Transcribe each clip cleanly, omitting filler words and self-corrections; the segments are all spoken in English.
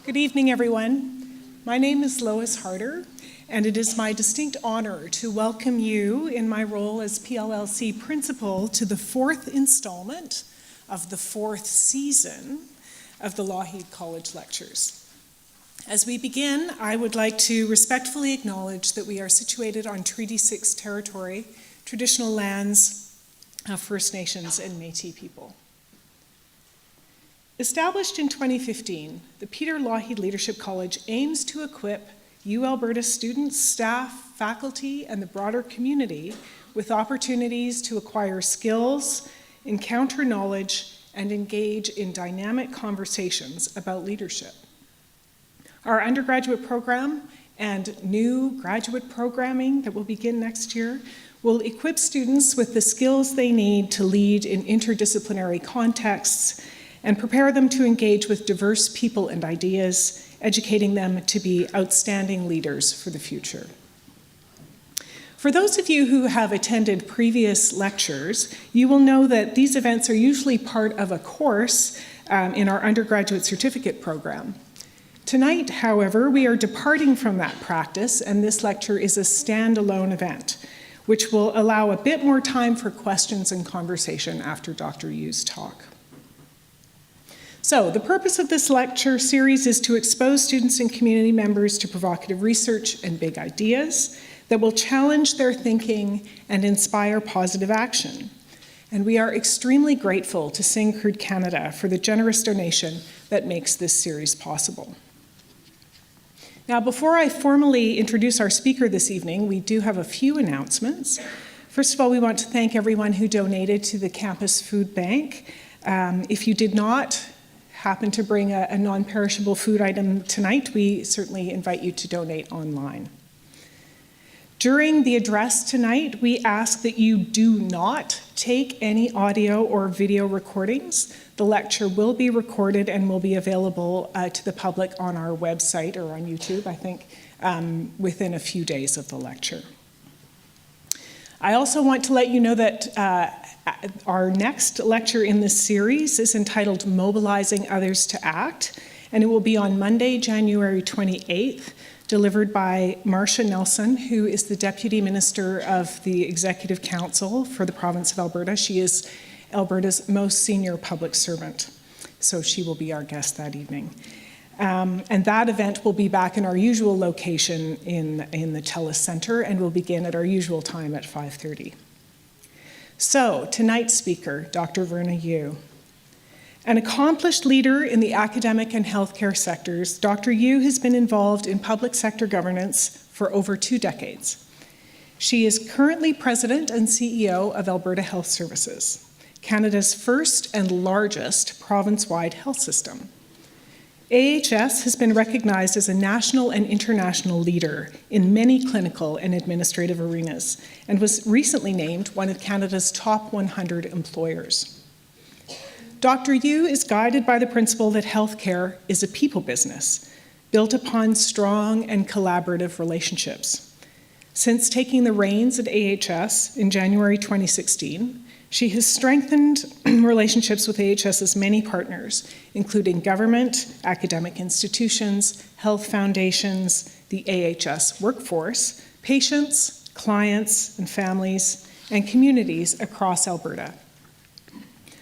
Good evening, everyone. My name is Lois Harder, and it is my distinct honor to welcome you in my role as PLLC Principal to the fourth installment of the fourth season of the Lougheed College Lectures. As we begin, I would like to respectfully acknowledge that we are situated on Treaty 6 territory, traditional lands of First Nations and Métis people. Established in 2015, the Peter Lougheed Leadership College aims to equip UAlberta students, staff, faculty, and the broader community with opportunities to acquire skills, encounter knowledge, and engage in dynamic conversations about leadership. Our undergraduate program and new graduate programming that will begin next year will equip students with the skills they need to lead in interdisciplinary contexts and prepare them to engage with diverse people and ideas, educating them to be outstanding leaders for the future. For those of you who have attended previous lectures, you will know that these events are usually part of a course in our undergraduate certificate program. Tonight, however, we are departing from that practice, and this lecture is a standalone event, which will allow a bit more time for questions and conversation after Dr. Yiu's talk. So, the purpose of this lecture series is to expose students and community members to provocative research and big ideas that will challenge their thinking and inspire positive action. And we are extremely grateful to Syncrude Canada for the generous donation that makes this series possible. Now, before I formally introduce our speaker this evening, we do have a few announcements. First of all, we want to thank everyone who donated to the Campus Food Bank. If you did not happen to bring a non-perishable food item tonight, we certainly invite you to donate online. During the address tonight, we ask that you do not take any audio or video recordings. The lecture will be recorded and will be available to the public on our website or on YouTube, I think, within a few days of the lecture. I also want to let you know that our next lecture in this series is entitled Mobilizing Others to Act, and it will be on Monday, January 28th, delivered by Marcia Nelson, who is the Deputy Minister of the Executive Council for the province of Alberta. She is Alberta's most senior public servant, so she will be our guest that evening. And that event will be back in our usual location in the TELUS Centre and will begin at our usual time at 5:30. So, tonight's speaker, Dr. Verna Yiu. An accomplished leader in the academic and healthcare sectors, Dr. Yiu has been involved in public sector governance for over 2 decades. She is currently President and CEO of Alberta Health Services, Canada's first and largest province-wide health system. AHS has been recognized as a national and international leader in many clinical and administrative arenas and was recently named one of Canada's top 100 employers. Dr. Yiu is guided by the principle that healthcare is a people business, built upon strong and collaborative relationships. Since taking the reins at AHS in January 2016, she has strengthened relationships with AHS's many partners, including government, academic institutions, health foundations, the AHS workforce, patients, clients and families, and communities across Alberta.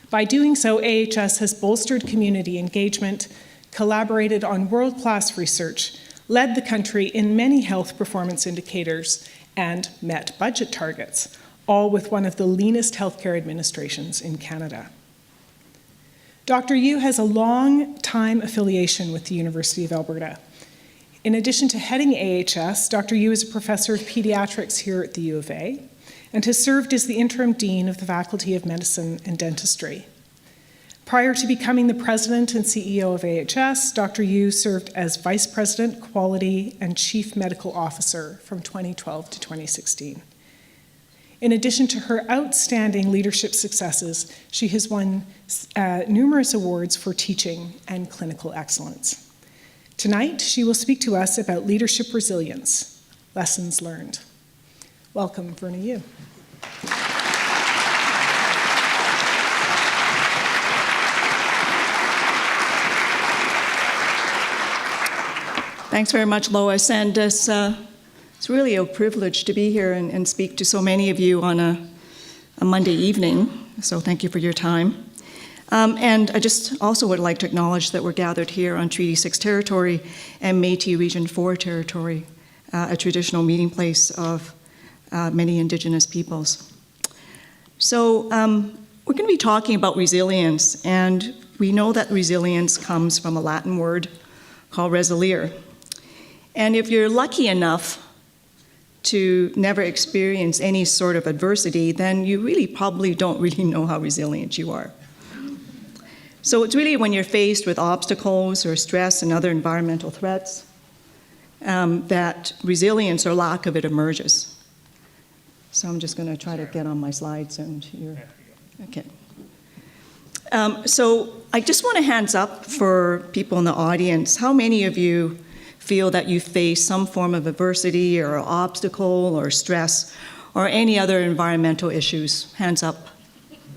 By doing so, AHS has bolstered community engagement, collaborated on world-class research, led the country in many health performance indicators, and met budget targets, all with one of the leanest healthcare administrations in Canada. Dr. Yiu has a long-time affiliation with the University of Alberta. In addition to heading AHS, Dr. Yiu is a professor of pediatrics here at the U of A and has served as the interim dean of the Faculty of Medicine and Dentistry. Prior to becoming the president and CEO of AHS, Dr. Yiu served as vice president, quality, and chief medical officer from 2012 to 2016. In addition to her outstanding leadership successes, she has won numerous awards for teaching and clinical excellence. Tonight, she will speak to us about leadership resilience, lessons learned. Welcome, Verna Yiu. Thanks very much, Lois. And it's really a privilege to be here and speak to so many of you on a Monday evening. So thank you for your time. And I just also would like to acknowledge that we're gathered here on Treaty 6 territory and Métis Region 4 territory, a traditional meeting place of many Indigenous peoples. So we're going to be talking about resilience, and we know that resilience comes from a Latin word called resiliere. And if you're lucky enough to never experience any sort of adversity, then you really probably don't really know how resilient you are. So it's really when you're faced with obstacles or stress and other environmental threats that resilience or lack of it emerges. So I'm just going to try to get on my slides and you're, okay. So I just want a hands up for people in the audience. How many of you feel that you face some form of adversity or obstacle or stress or any other environmental issues? Hands up.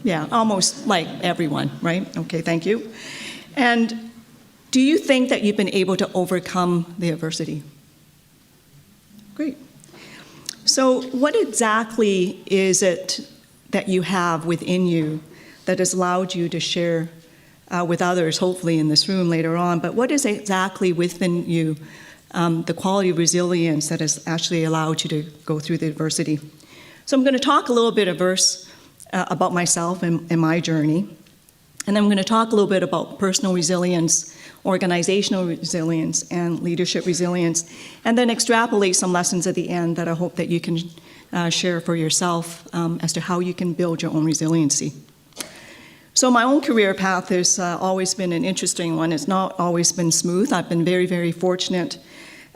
Yeah, almost like everyone, right? Okay, thank you. And do you think that you've been able to overcome the adversity? Great. So what exactly is it that you have within you that has allowed you to share with others, hopefully in this room later on, but what is exactly within you, the quality of resilience that has actually allowed you to go through the adversity? So I'm going to talk a little bit about myself and my journey, and then I'm going to talk a little bit about personal resilience, organizational resilience, and leadership resilience, and then extrapolate some lessons at the end that I hope that you can share for yourself as to how you can build your own resiliency. So my own career path has always been an interesting one. It's not always been smooth. I've been very, very fortunate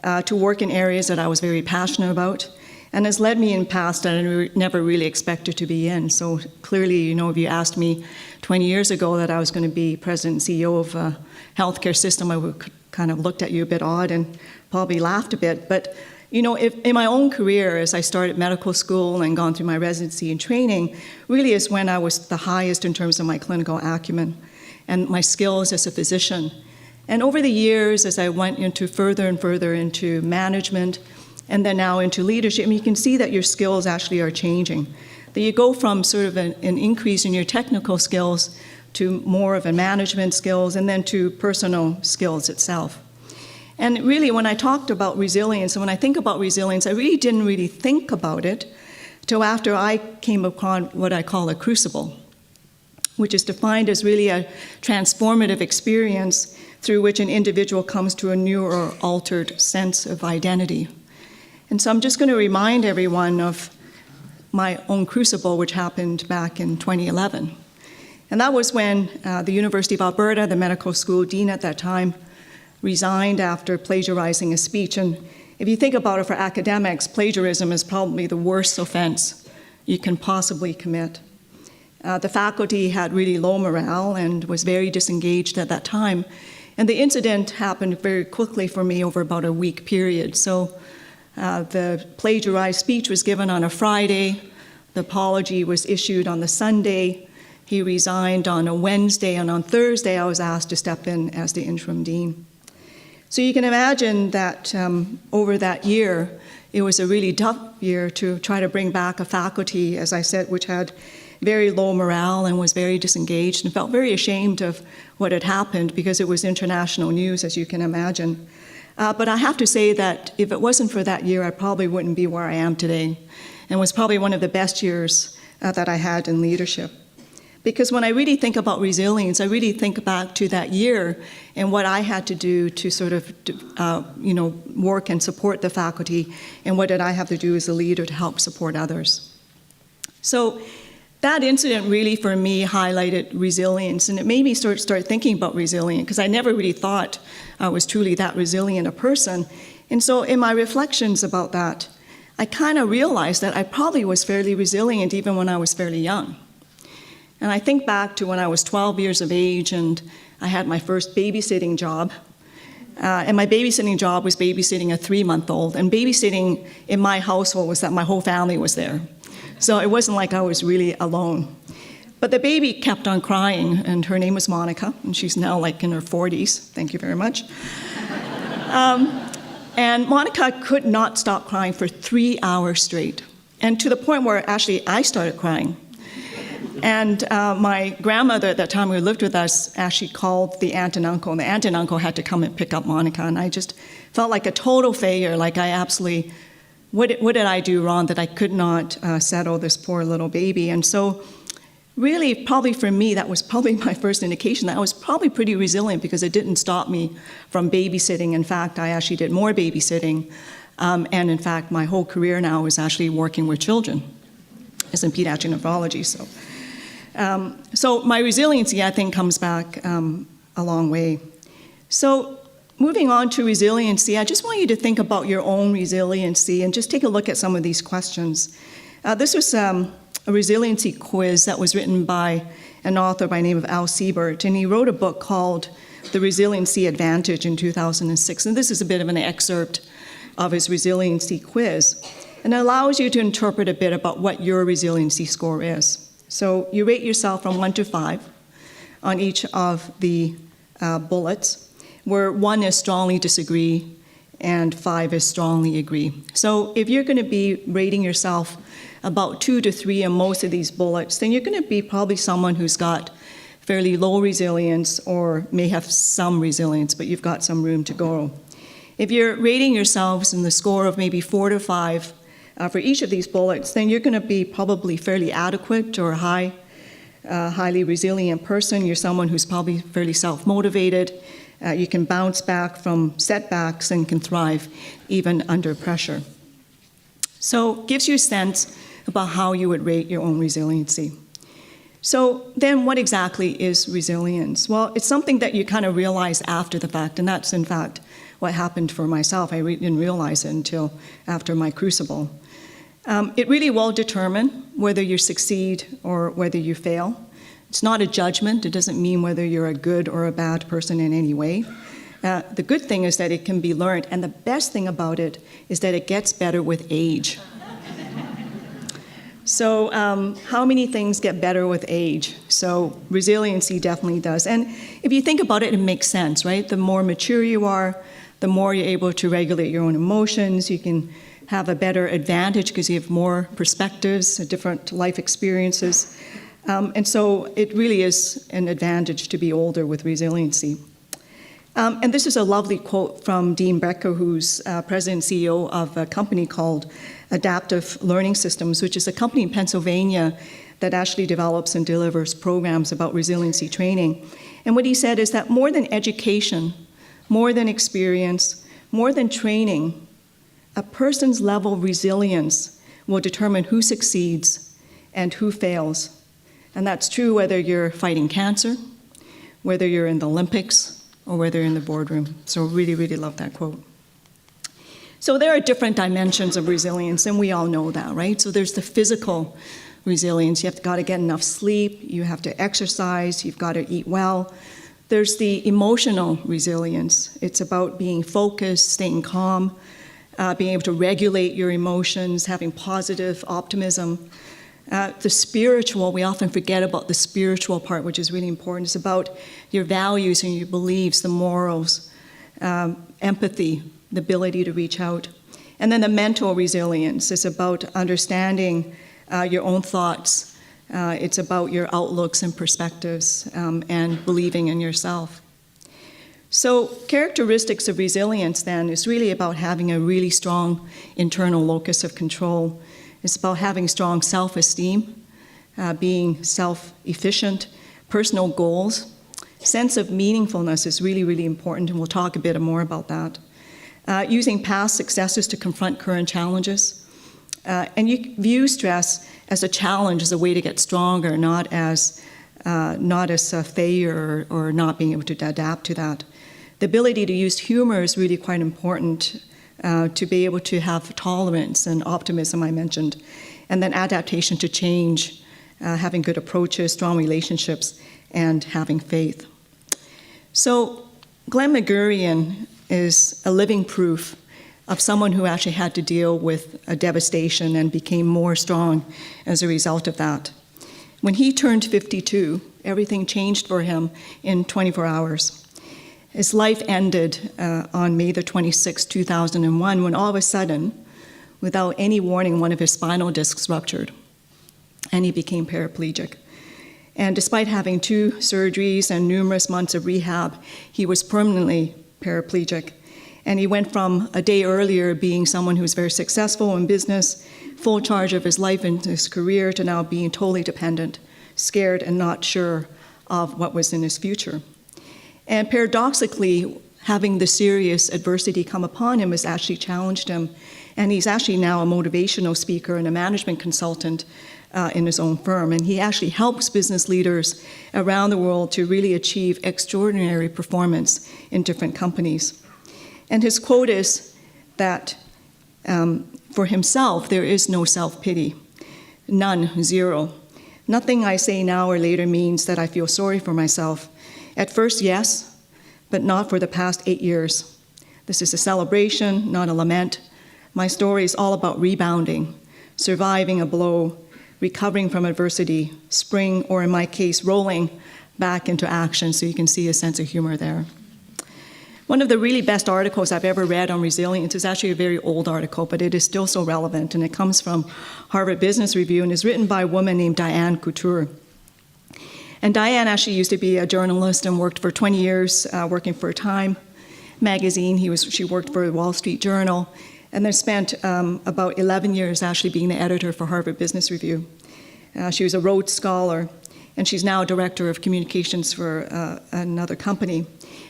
to work in areas that I was very passionate about, and has led me in paths that I never really expected to be in. So clearly, you know, if you asked me 20 years ago that I was going to be president and CEO of a healthcare system, I would kind of looked at you a bit odd and probably laughed a bit. But you know, in my own career, as I started medical school and gone through my residency and training, really is when I was the highest in terms of my clinical acumen and my skills as a physician. And over the years, as I went into further and further into management and then now into leadership, you can see that your skills actually are changing. That you go from sort of an increase in your technical skills to more of a management skills and then to personal skills itself. And really, when I talked about resilience, and when I think about resilience, I really didn't really think about it till after I came upon what I call a crucible, which is defined as really a transformative experience through which an individual comes to a new or altered sense of identity. And so I'm just going to remind everyone of my own crucible, which happened back in 2011. And that was when the University of Alberta, the medical school dean at that time, resigned after plagiarizing a speech. And if you think about it for academics, plagiarism is probably the worst offense you can possibly commit. The faculty had really low morale and was very disengaged at that time. And the incident happened very quickly for me over about a week period. So the plagiarized speech was given on a Friday. The apology was issued on the Sunday. He resigned on a Wednesday, and on Thursday I was asked to step in as the interim dean. So you can imagine that over that year, it was a really tough year to try to bring back a faculty, as I said, which had very low morale and was very disengaged and felt very ashamed of what had happened because it was international news, as you can imagine. But I have to say that if it wasn't for that year, I probably wouldn't be where I am today, and was probably one of the best years that I had in leadership. Because when I really think about resilience, I really think back to that year and what I had to do to sort of, work and support the faculty, and what did I have to do as a leader to help support others. So that incident really, for me, highlighted resilience, and it made me start thinking about resilience, because I never really thought I was truly that resilient a person. And so in my reflections about that, I kind of realized that I probably was fairly resilient even when I was fairly young. And I think back to when I was 12 years of age and I had my first babysitting job. And my babysitting job was babysitting a 3-month-old. And babysitting in my household was that my whole family was there. So it wasn't like I was really alone. But the baby kept on crying, and her name was Monica, and she's now like in her 40s. Thank you very much. And Monica could not stop crying for 3 hours straight, and to the point where actually I started crying. And my grandmother at that time who lived with us actually called the aunt and uncle, and the aunt and uncle had to come and pick up Monica, and I just felt like a total failure, like I absolutely, what did I do wrong that I could not settle this poor little baby? And so really, probably for me, that was probably my first indication that I was probably pretty resilient because it didn't stop me from babysitting. In fact, I actually did more babysitting. And in fact, my whole career now is actually working with children as in pediatric nephrology. So my resiliency, I think, comes back a long way. So moving on to resiliency, I just want you to think about your own resiliency and just take a look at some of these questions. This was a resiliency quiz that was written by an author by the name of Al Siebert, and he wrote a book called The Resiliency Advantage in 2006, and this is a bit of an excerpt of his resiliency quiz, and it allows you to interpret a bit about what your resiliency score is. So you rate yourself from 1 to 5 on each of the bullets, where 1 is strongly disagree and 5 is strongly agree. So if you're going to be rating yourself about 2 to 3 in most of these bullets, then you're going to be probably someone who's got fairly low resilience or may have some resilience, but you've got some room to grow. If you're rating yourselves in the score of maybe 4 to 5 for each of these bullets, then you're going to be probably fairly adequate or highly resilient person. You're someone who's probably fairly self-motivated. You can bounce back from setbacks and can thrive even under pressure. So it gives you a sense about how you would rate your own resiliency. So then what exactly is resilience? Well, it's something that you kind of realize after the fact, and that's in fact what happened for myself. I didn't realize it until after my crucible. It really will determine whether you succeed or whether you fail. It's not a judgment. It doesn't mean whether you're a good or a bad person in any way. The good thing is that it can be learned, and the best thing about it is that it gets better with age. So how many things get better with age? So resiliency definitely does. And if you think about it, it makes sense, right? The more mature you are, the more you're able to regulate your own emotions. You can have a better advantage because you have more perspectives, different life experiences. And so it really is an advantage to be older with resiliency. And this is a lovely quote from Dean Becker, who's president and CEO of a company called Adaptive Learning Systems, which is a company in Pennsylvania that actually develops and delivers programs about resiliency training. And what he said is that more than education, more than experience, more than training, a person's level of resilience will determine who succeeds and who fails. And that's true whether you're fighting cancer, whether you're in the Olympics, or whether you're in the boardroom. So really, really love that quote. So there are different dimensions of resilience, and we all know that, right? So there's the physical resilience. You have got to get enough sleep. You have to exercise. You've got to eat well. There's the emotional resilience. It's about being focused, staying calm, being able to regulate your emotions, having positive optimism. The spiritual, we often forget about the spiritual part, which is really important. It's about your values and your beliefs, the morals, empathy, the ability to reach out. And then the mental resilience is about understanding your own thoughts. It's about your outlooks and perspectives and believing in yourself. So characteristics of resilience then is really about having a really strong internal locus of control. It's about having strong self-esteem, being self-efficient, personal goals. Sense of meaningfulness is really, really important, and we'll talk a bit more about that. Using past successes to confront current challenges. And you view stress as a challenge, as a way to get stronger, not as a failure or not being able to adapt to that. The ability to use humor is really quite important. To be able to have tolerance and optimism, I mentioned, and then adaptation to change, having good approaches, strong relationships, and having faith. So Glenn Magurian is a living proof of someone who actually had to deal with a devastation and became more strong as a result of that. When he turned 52, everything changed for him in 24 hours. His life ended on May the 26th, 2001, when all of a sudden, without any warning, one of his spinal discs ruptured, and he became paraplegic. And despite having 2 surgeries and numerous months of rehab, he was permanently paraplegic. And he went from a day earlier being someone who was very successful in business, full charge of his life and his career, to now being totally dependent, scared and not sure of what was in his future. And paradoxically, having the serious adversity come upon him has actually challenged him. And he's actually now a motivational speaker and a management consultant in his own firm. And he actually helps business leaders around the world to really achieve extraordinary performance in different companies. And his quote is that for himself, there is no self-pity. None, zero. Nothing I say now or later means that I feel sorry for myself. At first, yes, but not for the past 8 years. This is a celebration, not a lament. My story is all about rebounding, surviving a blow, recovering from adversity, spring, or in my case, rolling back into action, so you can see a sense of humor there. One of the really best articles I've ever read on resilience is actually a very old article, but it is still so relevant, and it comes from Harvard Business Review, and is written by a woman named Diane Couture. And Diane actually used to be a journalist and worked for 20 years working for Time magazine. She worked for the Wall Street Journal, and then spent about 11 years actually being the editor for Harvard Business Review. She was a Rhodes Scholar, and she's now director of communications for another company.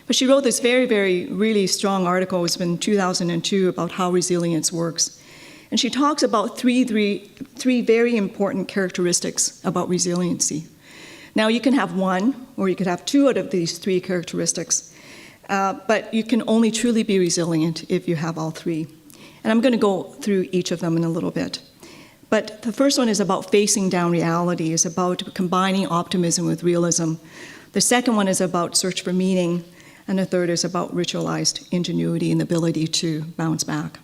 But she wrote this very, very, really strong article. It was in 2002 about how resilience works. And she talks about three very important characteristics about resiliency. Now, you can have one, or you could have 2 out of these 3 characteristics, but you can only truly be resilient if you have all 3. And I'm going to go through each of them in a little bit. But the first one is about facing down reality, is about combining optimism with realism. The second one is about search for meaning, and the third is about ritualized ingenuity and the ability to bounce back.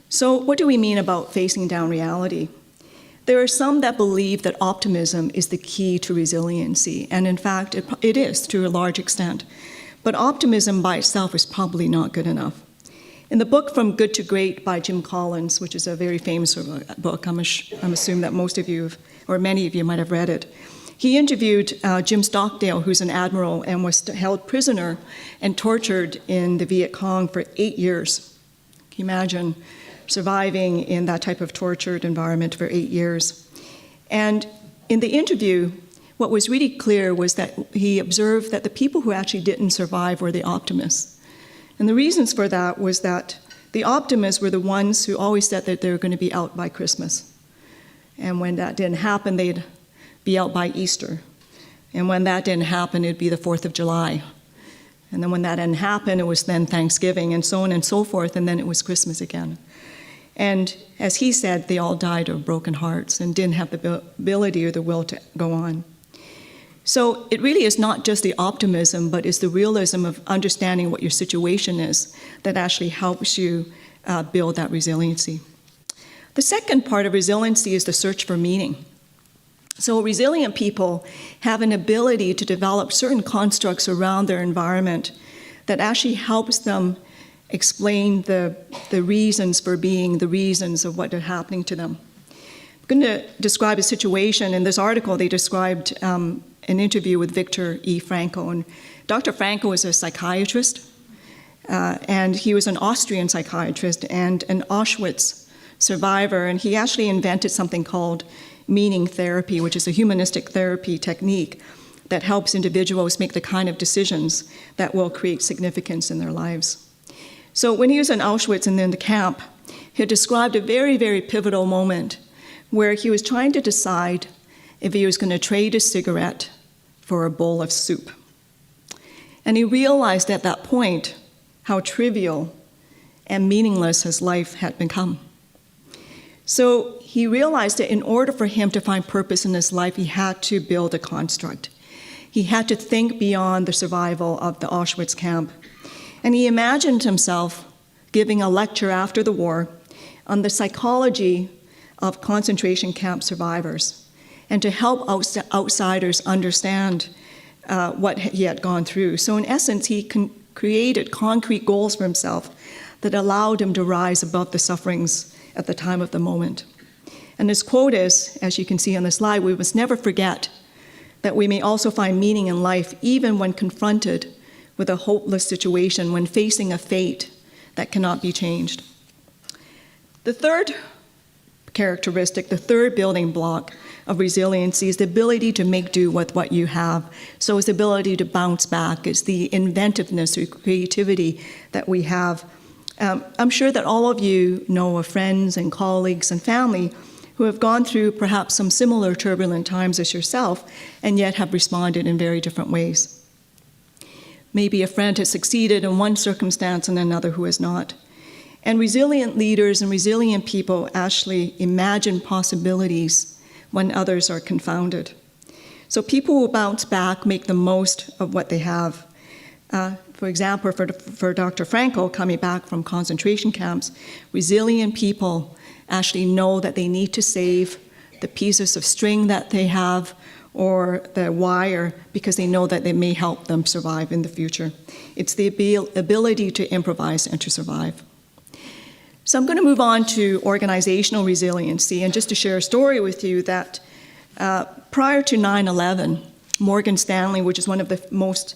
So what do we mean about facing down reality? There are some that believe that optimism is the key to resiliency, and in fact, it is to a large extent. But optimism by itself is probably not good enough. In the book From Good to Great by Jim Collins, which is a very famous book, I'm assuming that most of you, or many of you might have read it, he interviewed Jim Stockdale, who's an admiral and was held prisoner and tortured in the Viet Cong for 8 years. Can you imagine surviving in that type of tortured environment for 8 years? And in the interview, what was really clear was that he observed that the people who actually didn't survive were the optimists. And the reasons for that was that the optimists were the ones who always said that they were going to be out by Christmas. And when that didn't happen, they'd be out by Easter. And when that didn't happen, it'd be the 4th of July. And then when that didn't happen, it was then Thanksgiving, and so on and so forth, and then it was Christmas again. And as he said, they all died of broken hearts and didn't have the ability or the will to go on. So it really is not just the optimism, but it's the realism of understanding what your situation is that actually helps you build that resiliency. The second part of resiliency is the search for meaning. So resilient people have an ability to develop certain constructs around their environment that actually helps them explain the reasons for being, the reasons of what are happening to them. I'm going to describe a situation. In this article, they described an interview with Viktor E. Frankl. And Dr. Frankl was a psychiatrist, and he was an Austrian psychiatrist and an Auschwitz survivor. And he actually invented something called meaning therapy, which is a humanistic therapy technique that helps individuals make the kind of decisions that will create significance in their lives. So when he was in Auschwitz and in the camp, he described a very, very pivotal moment where he was trying to decide if he was going to trade a cigarette for a bowl of soup. And he realized at that point how trivial and meaningless his life had become. So he realized that in order for him to find purpose in his life, he had to build a construct. He had to think beyond the survival of the Auschwitz camp. And he imagined himself giving a lecture after the war on the psychology of concentration camp survivors, and to help outsiders understand what he had gone through. So in essence, he created concrete goals for himself that allowed him to rise above the sufferings at the time of the moment. And his quote is, as you can see on the slide, we must never forget that we may also find meaning in life even when confronted with a hopeless situation, when facing a fate that cannot be changed. The third characteristic, the third building block of resiliency is the ability to make do with what you have. So it's the ability to bounce back. It's the inventiveness or creativity that we have. I'm sure that all of you know of friends and colleagues and family who have gone through perhaps some similar turbulent times as yourself and yet have responded in very different ways. Maybe a friend has succeeded in one circumstance and another who has not. And resilient leaders and resilient people actually imagine possibilities when others are confounded. So people who bounce back make the most of what they have. For example, for Dr. Frankel, coming back from concentration camps, resilient people actually know that they need to save the pieces of string that they have or the wire because they know that they may help them survive in the future. It's the ability to improvise and to survive. So I'm going to move on to organizational resiliency, and just to share a story with you that prior to 9/11, Morgan Stanley, which is one of the most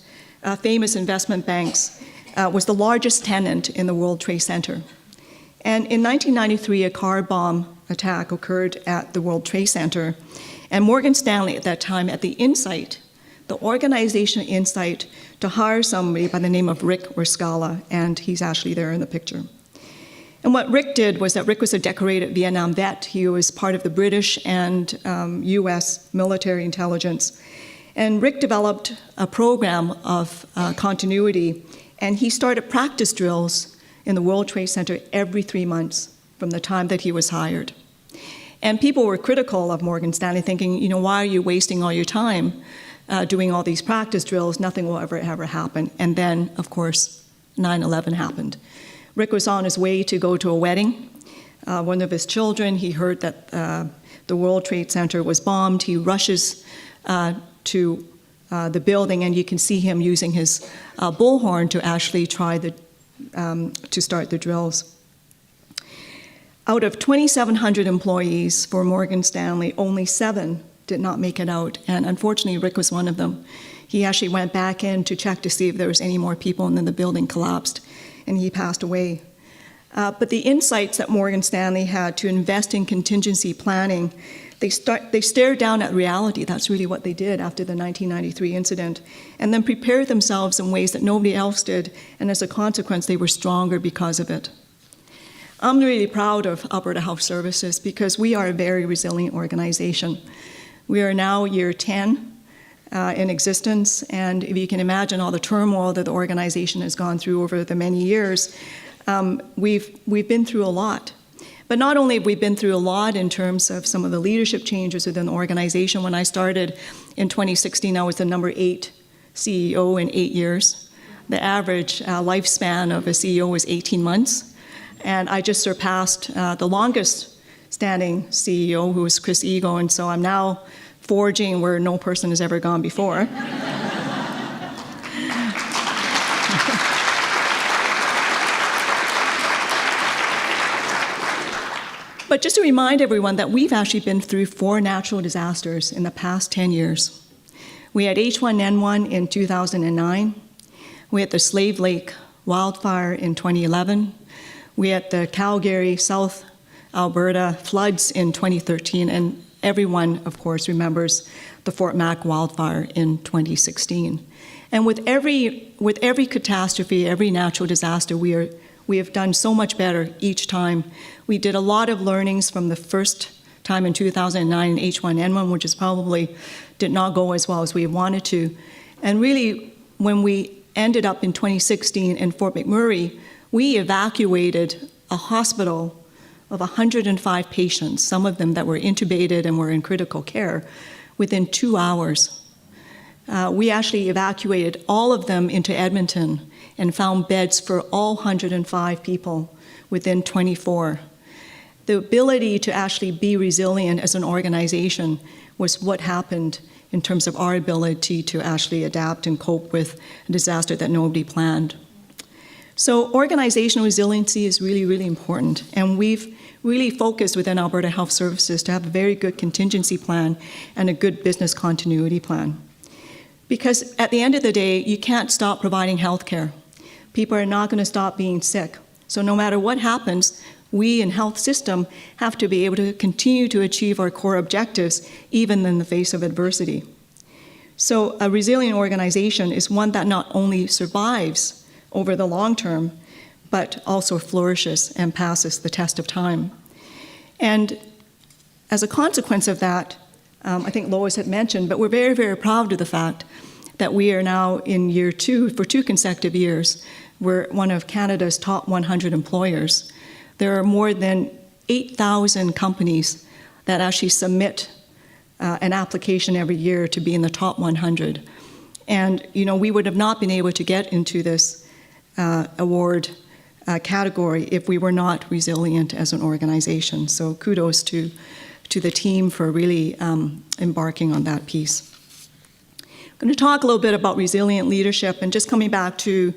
famous investment banks, was the largest tenant in the World Trade Center. And in 1993, a car bomb attack occurred at the World Trade Center, and Morgan Stanley at that time had the insight, the organizational insight, to hire somebody by the name of Rick Rescala, and he's actually there in the picture. And what Rick did was that Rick was a decorated Vietnam vet. He was part of the British and US military intelligence. And Rick developed a program of continuity, and he started practice drills in the World Trade Center every 3 months from the time that he was hired. And people were critical of Morgan Stanley, thinking, why are you wasting all your time doing all these practice drills? Nothing will ever happen. And then, of course, 9/11 happened. Rick was on his way to go to a wedding. One of his children, he heard that the World Trade Center was bombed. He rushes to the building, and you can see him using his bullhorn to actually try to start the drills. Out of 2,700 employees for Morgan Stanley, only 7 did not make it out, and unfortunately, Rick was one of them. He actually went back in to check to see if there was any more people, and then the building collapsed, and he passed away. But the insights that Morgan Stanley had to invest in contingency planning, they stared down at reality. That's really what they did after the 1993 incident, and then prepared themselves in ways that nobody else did, and as a consequence, they were stronger because of it. I'm really proud of Alberta Health Services because we are a very resilient organization. We are now year 10 in existence, and if you can imagine all the turmoil that the organization has gone through over the many years, we've been through a lot. But not only have we been through a lot in terms of some of the leadership changes within the organization. When I started in 2016, I was the number 8 CEO in 8 years. The average lifespan of a CEO was 18 months. And I just surpassed the longest standing CEO, who was Chris Ego, and so I'm now forging where no person has ever gone before. But just to remind everyone that we've actually been through 4 natural disasters in the past 10 years. We had H1N1 in 2009. We had the Slave Lake wildfire in 2011. We had the Calgary, South Alberta floods in 2013, and everyone, of course, remembers the Fort Mac wildfire in 2016. And with every catastrophe, every natural disaster, we have done so much better each time. We did a lot of learnings from the first time in 2009 H1N1, which is probably did not go as well as we wanted to. And really, when we ended up in 2016 in Fort McMurray, we evacuated a hospital of 105 patients, some of them that were intubated and were in critical care, within 2 hours. We actually evacuated all of them into Edmonton and found beds for all 105 people within 24. The ability to actually be resilient as an organization was what happened in terms of our ability to actually adapt and cope with a disaster that nobody planned. So organizational resiliency is really, really important, and we've really focused within Alberta Health Services to have a very good contingency plan and a good business continuity plan. Because at the end of the day, you can't stop providing health care. People are not going to stop being sick. So no matter what happens, we in health system have to be able to continue to achieve our core objectives, even in the face of adversity. So a resilient organization is one that not only survives over the long term, but also flourishes and passes the test of time. And as a consequence of that, I think Lois had mentioned, but we're very, very proud of the fact that we are now in year 2, for 2 consecutive years, we're one of Canada's top 100 employers. There are more than 8,000 companies that actually submit an application every year to be in the top 100. And, we would have not been able to get into this award category if we were not resilient as an organization. So kudos to the team for really embarking on that piece. I'm going to talk a little bit about resilient leadership, and just coming back to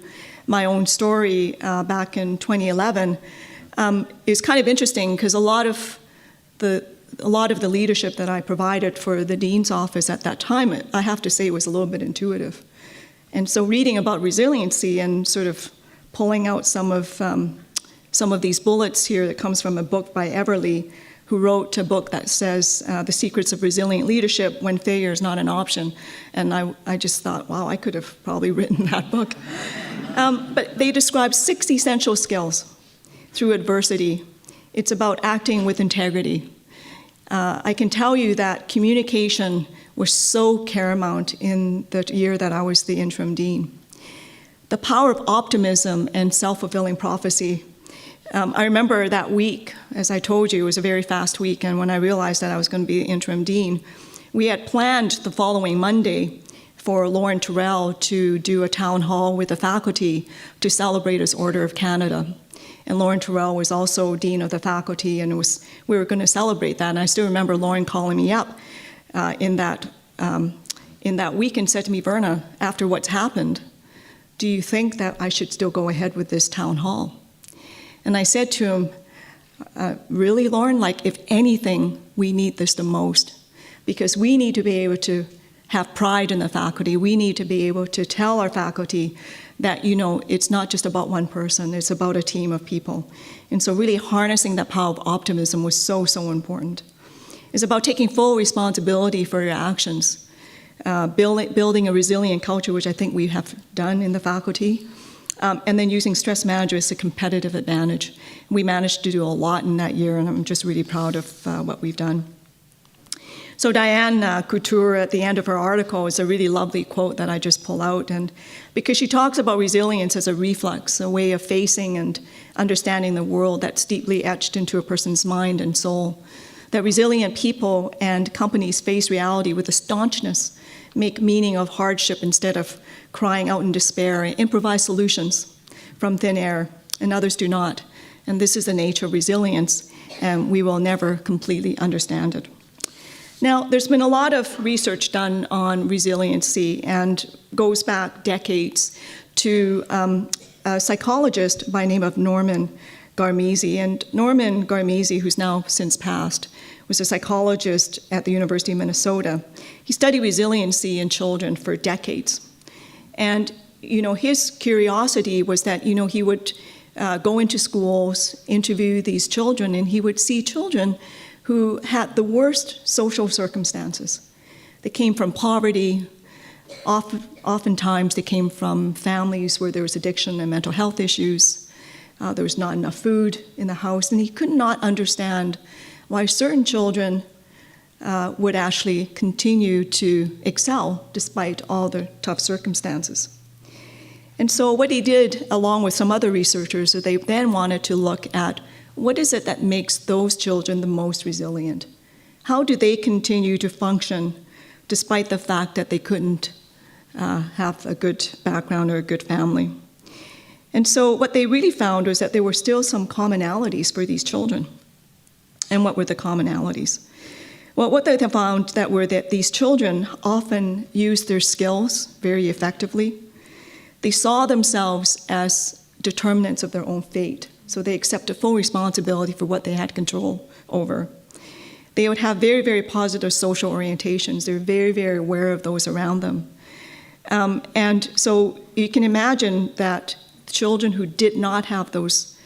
my own story back in 2011 is kind of interesting because a lot of the leadership that I provided for the dean's office at that time, I have to say, was a little bit intuitive. And so reading about resiliency and sort of pulling out some of these bullets here that comes from a book by Everly, who wrote a book that says The Secrets of Resilient Leadership When Failure is Not an Option. And I just thought, wow, I could have probably written that book. But they describe 6 essential skills through adversity. It's about acting with integrity. I can tell you that communication was so paramount in the year that I was the interim dean. The power of optimism and self-fulfilling prophecy. I remember that week, as I told you, it was a very fast week, and when I realized that I was going to be the interim dean, we had planned the following Monday for Lauren Terrell to do a town hall with the faculty to celebrate his Order of Canada. And Lauren Terrell was also dean of the faculty, and we were going to celebrate that. And I still remember Lauren calling me up in that week and said to me, "Verna, after what's happened, do you think that I should still go ahead with this town hall?" And I said to him, "Really, Lauren? If anything, we need this the most, because we need to be able to have pride in the faculty. We need to be able to tell our faculty that, it's not just about one person, it's about a team of people." And so really harnessing that power of optimism was so, so important. It's about taking full responsibility for your actions, building a resilient culture, which I think we have done in the faculty, and then using stress management as a competitive advantage. We managed to do a lot in that year, and I'm just really proud of what we've done. So Diane Couture, at the end of her article, is a really lovely quote that I just pull out, and because she talks about resilience as a reflex, a way of facing and understanding the world that's deeply etched into a person's mind and soul. That resilient people and companies face reality with a staunchness, make meaning of hardship instead of crying out in despair, and improvise solutions from thin air, and others do not. And this is the nature of resilience, and we will never completely understand it. Now, there's been a lot of research done on resiliency and goes back decades to a psychologist by the name of Norman Garmese. And Norman Garmese, who's now since passed, was a psychologist at the University of Minnesota. He studied resiliency in children for decades. And, his curiosity was that, he would go into schools, interview these children, and he would see children who had the worst social circumstances. They came from poverty. Oftentimes they came from families where there was addiction and mental health issues. There was not enough food in the house, and he could not understand why certain children would actually continue to excel despite all the tough circumstances. And so what he did, along with some other researchers, is they then wanted to look at what is it that makes those children the most resilient? How do they continue to function despite the fact that they couldn't have a good background or a good family? And so what they really found was that there were still some commonalities for these children. And what were the commonalities? Well, what they found that these children often used their skills very effectively. They saw themselves as determinants of their own fate, so they accepted full responsibility for what they had control over. They would have very, very positive social orientations. They're very, very aware of those around them. And so you can imagine that children who did not have those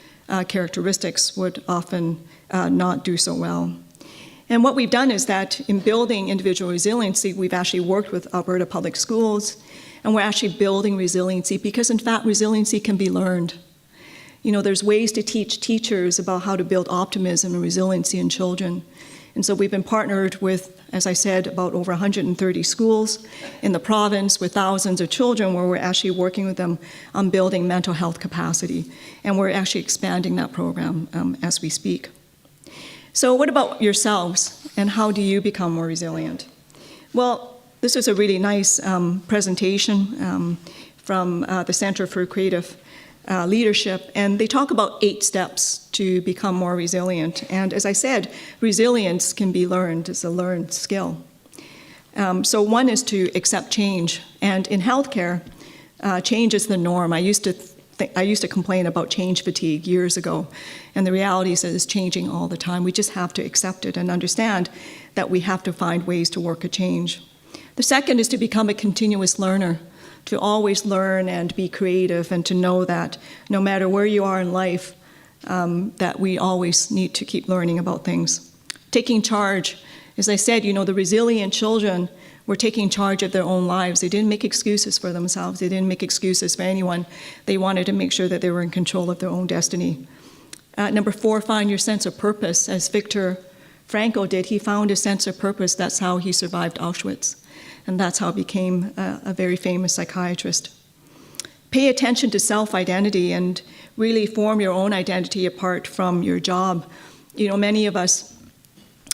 characteristics would often not do so well. And what we've done is that in building individual resiliency, we've actually worked with Alberta Public Schools, and we're actually building resiliency because, in fact, resiliency can be learned. You know, there's ways to teach teachers about how to build optimism and resiliency in children. And so we've been partnered with, as I said, about over 130 schools in the province with thousands of children where we're actually working with them on building mental health capacity. And we're actually expanding that program as we speak. So what about yourselves, and how do you become more resilient? Well, this is a really nice presentation from the Center for Creative Leadership, and they talk about 8 steps to become more resilient. And as I said, resilience can be learned. It's a learned skill. So one is to accept change. And in healthcare, change is the norm. I used to complain about change fatigue years ago, and the reality is that it's changing all the time. We just have to accept it and understand that we have to find ways to work a change. The second is to become a continuous learner, to always learn and be creative, and to know that no matter where you are in life, that we always need to keep learning about things. Taking charge. As I said, you know, the resilient children were taking charge of their own lives. They didn't make excuses for themselves. They didn't make excuses for anyone. They wanted to make sure that they were in control of their own destiny. Number 4, find your sense of purpose. As Viktor Frankl did, he found a sense of purpose. That's how he survived Auschwitz. And that's how he became a very famous psychiatrist. Pay attention to self-identity and really form your own identity apart from your job. You know, many of us,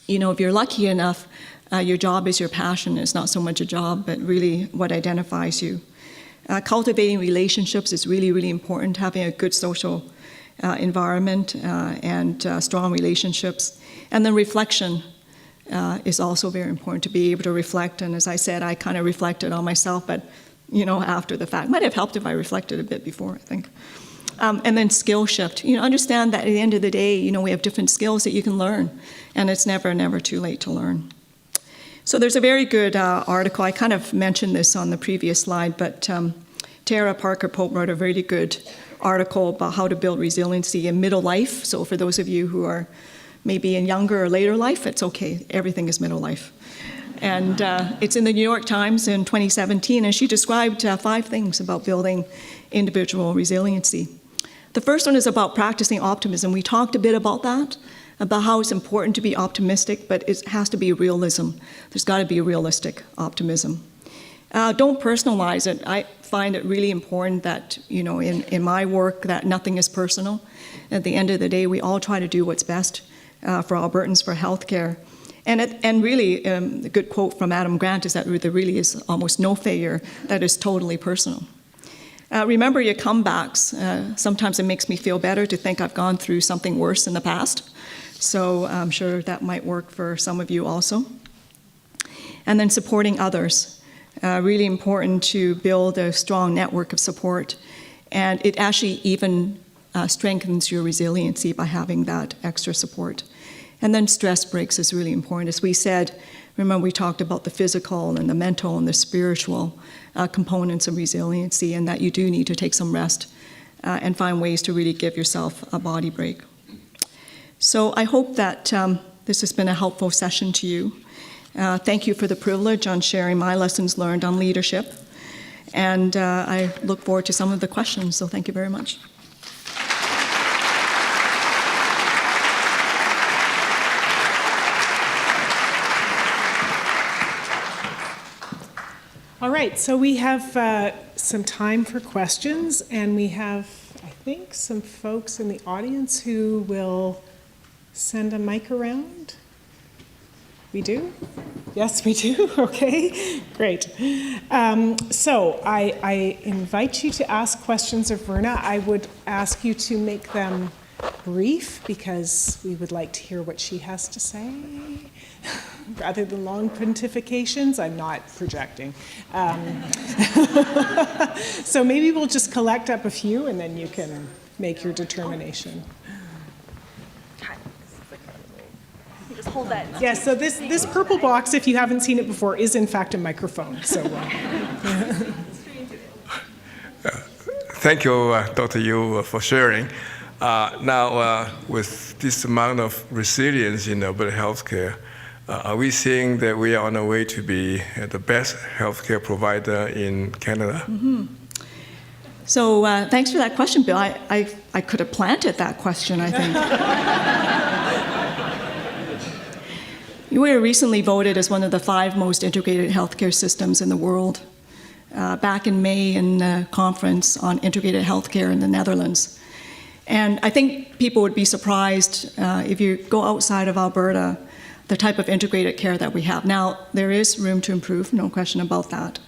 you know, if you're lucky enough, your job is your passion. It's not so much a job, but really what identifies you. Cultivating relationships is really, really important, having a good social environment and strong relationships. And then reflection is also very important, to be able to reflect. And as I said, I kind of reflected on myself, but, you know, after the fact. Might have helped if I reflected a bit before, I think. And then skill shift. You know, understand that at the end of the day, you know, we have different skills that you can learn, and it's never, never too late to learn. So there's a very good article. I kind of mentioned this on the previous slide, but Tara Parker Pope wrote a really good article about how to build resiliency in middle life. So for those of you who are maybe in younger or later life, it's okay. Everything is middle life. And it's in the New York Times in 2017, and she described 5 things about building individual resiliency. The first one is about practicing optimism. We talked a bit about that, about how it's important to be optimistic, but it has to be realism. There's got to be realistic optimism. Don't personalize it. I find it really important that, you know, in my work, that nothing is personal. At the end of the day, we all try to do what's best for Albertans, for healthcare. And really, a good quote from Adam Grant is that there really is almost no failure that is totally personal. Remember your comebacks. Sometimes it makes me feel better to think I've gone through something worse in the past. So I'm sure that might work for some of you also. And then supporting others. Really important to build a strong network of support. And it actually even strengthens your resiliency by having that extra support. And then stress breaks is really important. As we said, remember we talked about the physical and the mental and the spiritual components of resiliency, and that you do need to take some rest and find ways to really give yourself a body break. So I hope that this has been a helpful session to you. Thank you for the privilege on sharing my lessons learned on leadership. And I look forward to some of the questions, so thank you very much. All right, so we have some time for questions, and we have, I think, some folks in the audience who will send a mic around. We do? Yes, we do. Okay, great. So I invite you to ask questions of Verna. I would ask you to make them brief because we would like to hear what she has to say. rather than long pontifications. I'm not projecting. So maybe we'll just collect up a few and then you can make your determination. Just hold that. Yeah, so this purple box, if you haven't seen it before, is in fact a microphone. So. Thank you, Dr. Yiu, for sharing. Now, with this amount of resilience in Alberta healthcare, are we seeing that we are on our way to be the best healthcare provider in Canada? Mm-hmm. So thanks for that question, Bill. I could have planted that question, I think. We were recently voted as one of the 5 most integrated healthcare systems in the world. Back in May in a conference on integrated healthcare in the Netherlands. And I think people would be surprised if you go outside of Alberta, the type of integrated care that we have. Now, there is room to improve, no question about that.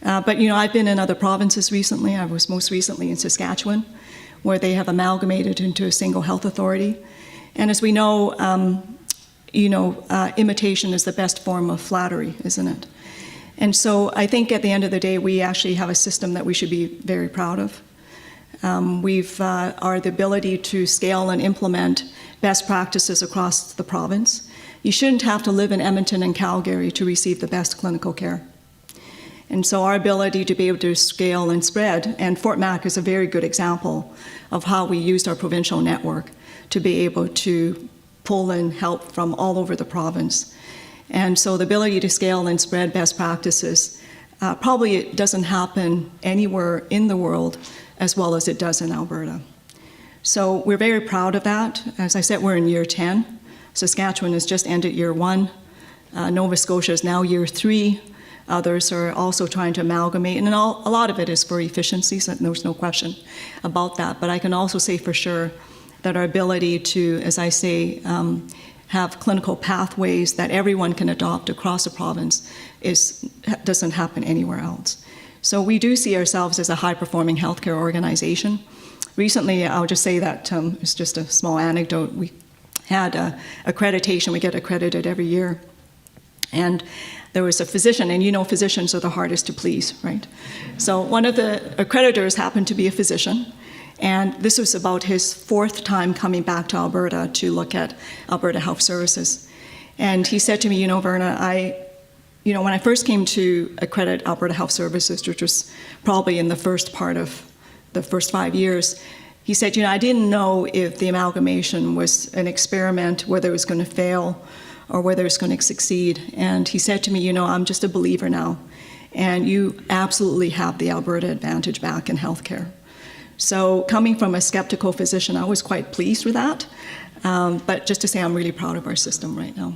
But I've been in other provinces recently. I was most recently in Saskatchewan, where they have amalgamated into a single health authority. And as we know, imitation is the best form of flattery, isn't it? And so I think at the end of the day, we actually have a system that we should be very proud of. We've the ability to scale and implement best practices across the province. You shouldn't have to live in Edmonton and Calgary to receive the best clinical care. And so our ability to be able to scale and spread, and Fort Mac is a very good example of how we used our provincial network to be able to pull in help from all over the province. And so the ability to scale and spread best practices probably it doesn't happen anywhere in the world as well as it does in Alberta. So we're very proud of that. As I said, we're in year 10. Saskatchewan has just ended year 1. Nova Scotia is now year 3. Others are also trying to amalgamate, and a lot of it is for efficiency, so there's no question about that. But I can also say for sure that our ability to, as I say, have clinical pathways that everyone can adopt across the province doesn't happen anywhere else. So we do see ourselves as a high-performing healthcare organization. Recently, I'll just say that it's just a small anecdote. We had accreditation. We get accredited every year. And there was a physician, and physicians are the hardest to please, right? So one of the accreditors happened to be a physician. And this was about his 4th time coming back to Alberta to look at Alberta Health Services. And he said to me, Verna, when I first came to accredit Alberta Health Services, which was probably in the first part of the first 5 years, he said, I didn't know if the amalgamation was an experiment, whether it was going to fail or whether it's going to succeed. And he said to me, I'm just a believer now. And you absolutely have the Alberta advantage back in healthcare. So coming from a skeptical physician, I was quite pleased with that. But just to say, I'm really proud of our system right now.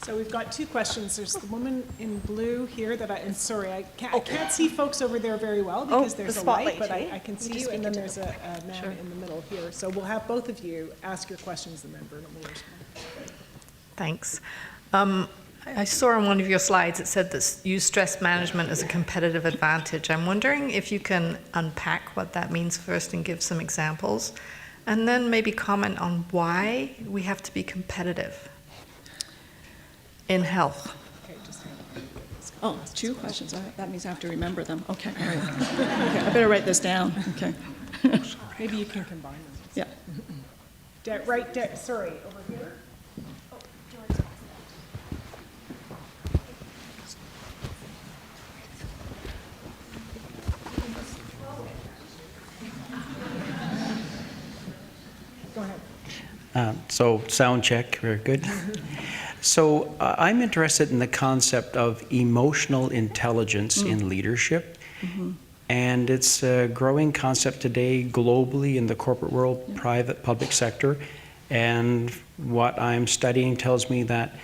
So we've got 2 questions. There's the woman in blue here that I can't see folks over there very well because there's a light, but I can see you, and then there's a man in the middle here. So we'll have both of you ask your questions, and then Verna will respond. Thanks. I saw on one of your slides it said that use stress management as a competitive advantage. I'm wondering if you can unpack what that means first and give some examples, and then maybe comment on why we have to be competitive in health. Okay, just hang on. Oh, 2 questions. That means I have to remember them. Okay, all right. Okay, I better write this down. Okay. Maybe you can combine them. Yeah. Sorry, over here. Go ahead. So sound check, very good. So I'm interested in the concept of emotional intelligence in leadership. Mm-hmm. And it's a growing concept today globally in the corporate world, private, public sector. And what I'm studying tells me that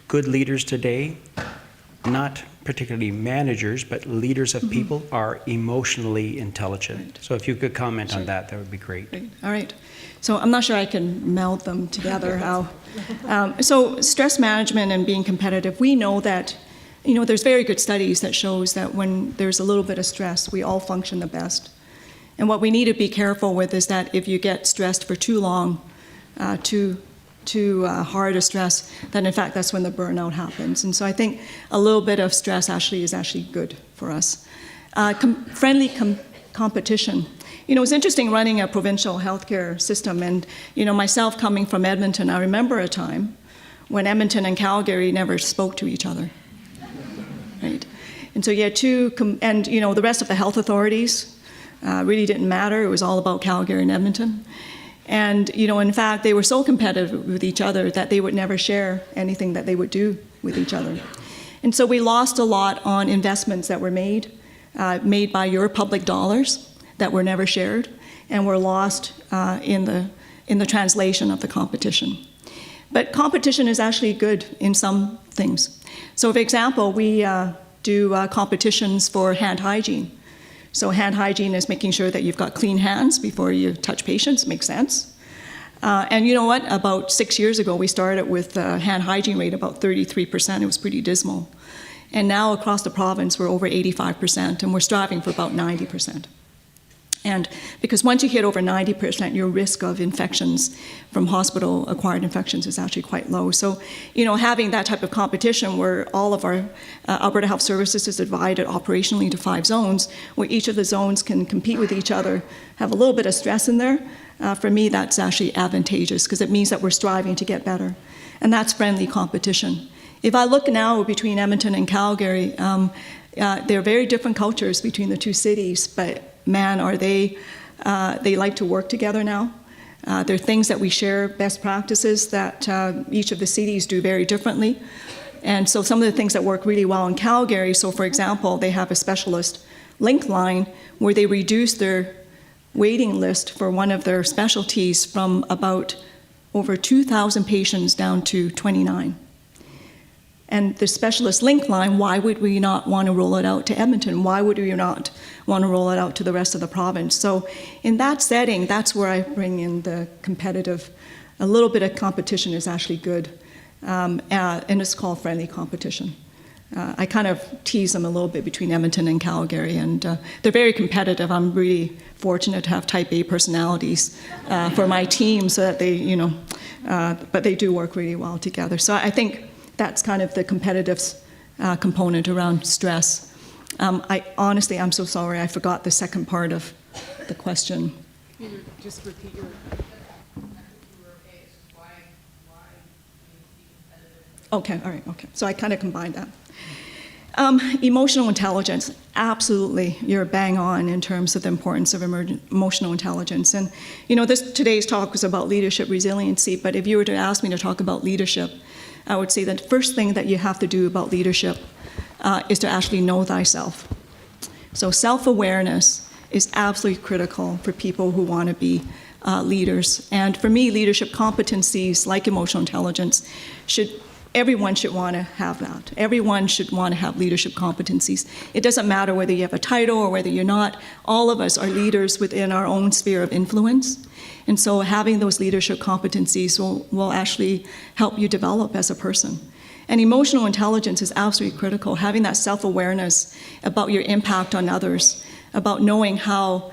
good leaders today, not particularly managers, but leaders of people, are emotionally intelligent. Right. So if you could comment on that, that would be great. Right. All right. So I'm not sure I can meld them together. So stress management and being competitive, we know that, there's very good studies that shows that when there's a little bit of stress, we all function the best. And what we need to be careful with is that if you get stressed for too long, too hard a stress, then in fact that's when the burnout happens. And so I think a little bit of stress is actually good for us. Friendly competition. You know, it's interesting running a provincial healthcare system, and you know, myself coming from Edmonton, I remember a time when Edmonton and Calgary never spoke to each other, right? And so you had and you know, the rest of the health authorities really didn't matter. It was all about Calgary and Edmonton. And you know, in fact, they were so competitive with each other that they would never share anything that they would do with each other. And so we lost a lot on investments that were made by your public dollars that were never shared, and were lost in the translation of the competition. But competition is actually good in some things. So for example, we do competitions for hand hygiene. So hand hygiene is making sure that you've got clean hands before you touch patients. Makes sense. And you know what? About 6 years ago, we started with a hand hygiene rate about 33%. It was pretty dismal. And now across the province, we're over 85%, and we're striving for about 90%. And because once you hit over 90%, your risk of infections from hospital-acquired infections is actually quite low. So, you know, having that type of competition where all of our Alberta Health Services is divided operationally into 5 zones, where each of the zones can compete with each other, have a little bit of stress in there, for me, that's actually advantageous because it means that we're striving to get better. And that's friendly competition. If I look now between Edmonton and Calgary, there are very different cultures between the two cities, but man, are they like to work together now. There are things that we share, best practices that each of the cities do very differently. And so some of the things that work really well in Calgary, so for example, they have a specialist link line where they reduce their waiting list for one of their specialties from about over 2,000 patients down to 29. And the specialist link line, why would we not want to roll it out to Edmonton? Why would we not want to roll it out to the rest of the province? So in that setting, that's where I bring in the competitive. A little bit of competition is actually good, and it's called friendly competition. I kind of tease them a little bit between Edmonton and Calgary, and they're very competitive. I'm really fortunate to have type A personalities for my team so that they, you know, but they do work really well together. So I think that's kind of the competitive component around stress. Honestly, I'm so sorry, I forgot the second part of the question. Just repeat your... Okay, all right, okay. So I kind of combined that. Emotional intelligence, absolutely, you're bang on in terms of the importance of emotional intelligence. And you know, today's talk was about leadership resiliency, but if you were to ask me to talk about leadership, I would say that the first thing that you have to do about leadership is to actually know thyself. So self-awareness is absolutely critical for people who want to be leaders. And for me, leadership competencies like emotional intelligence everyone should want to have that. Everyone should want to have leadership competencies. It doesn't matter whether you have a title or whether you're not. All of us are leaders within our own sphere of influence. And so having those leadership competencies will actually help you develop as a person. And emotional intelligence is absolutely critical, having that self-awareness about your impact on others, about knowing how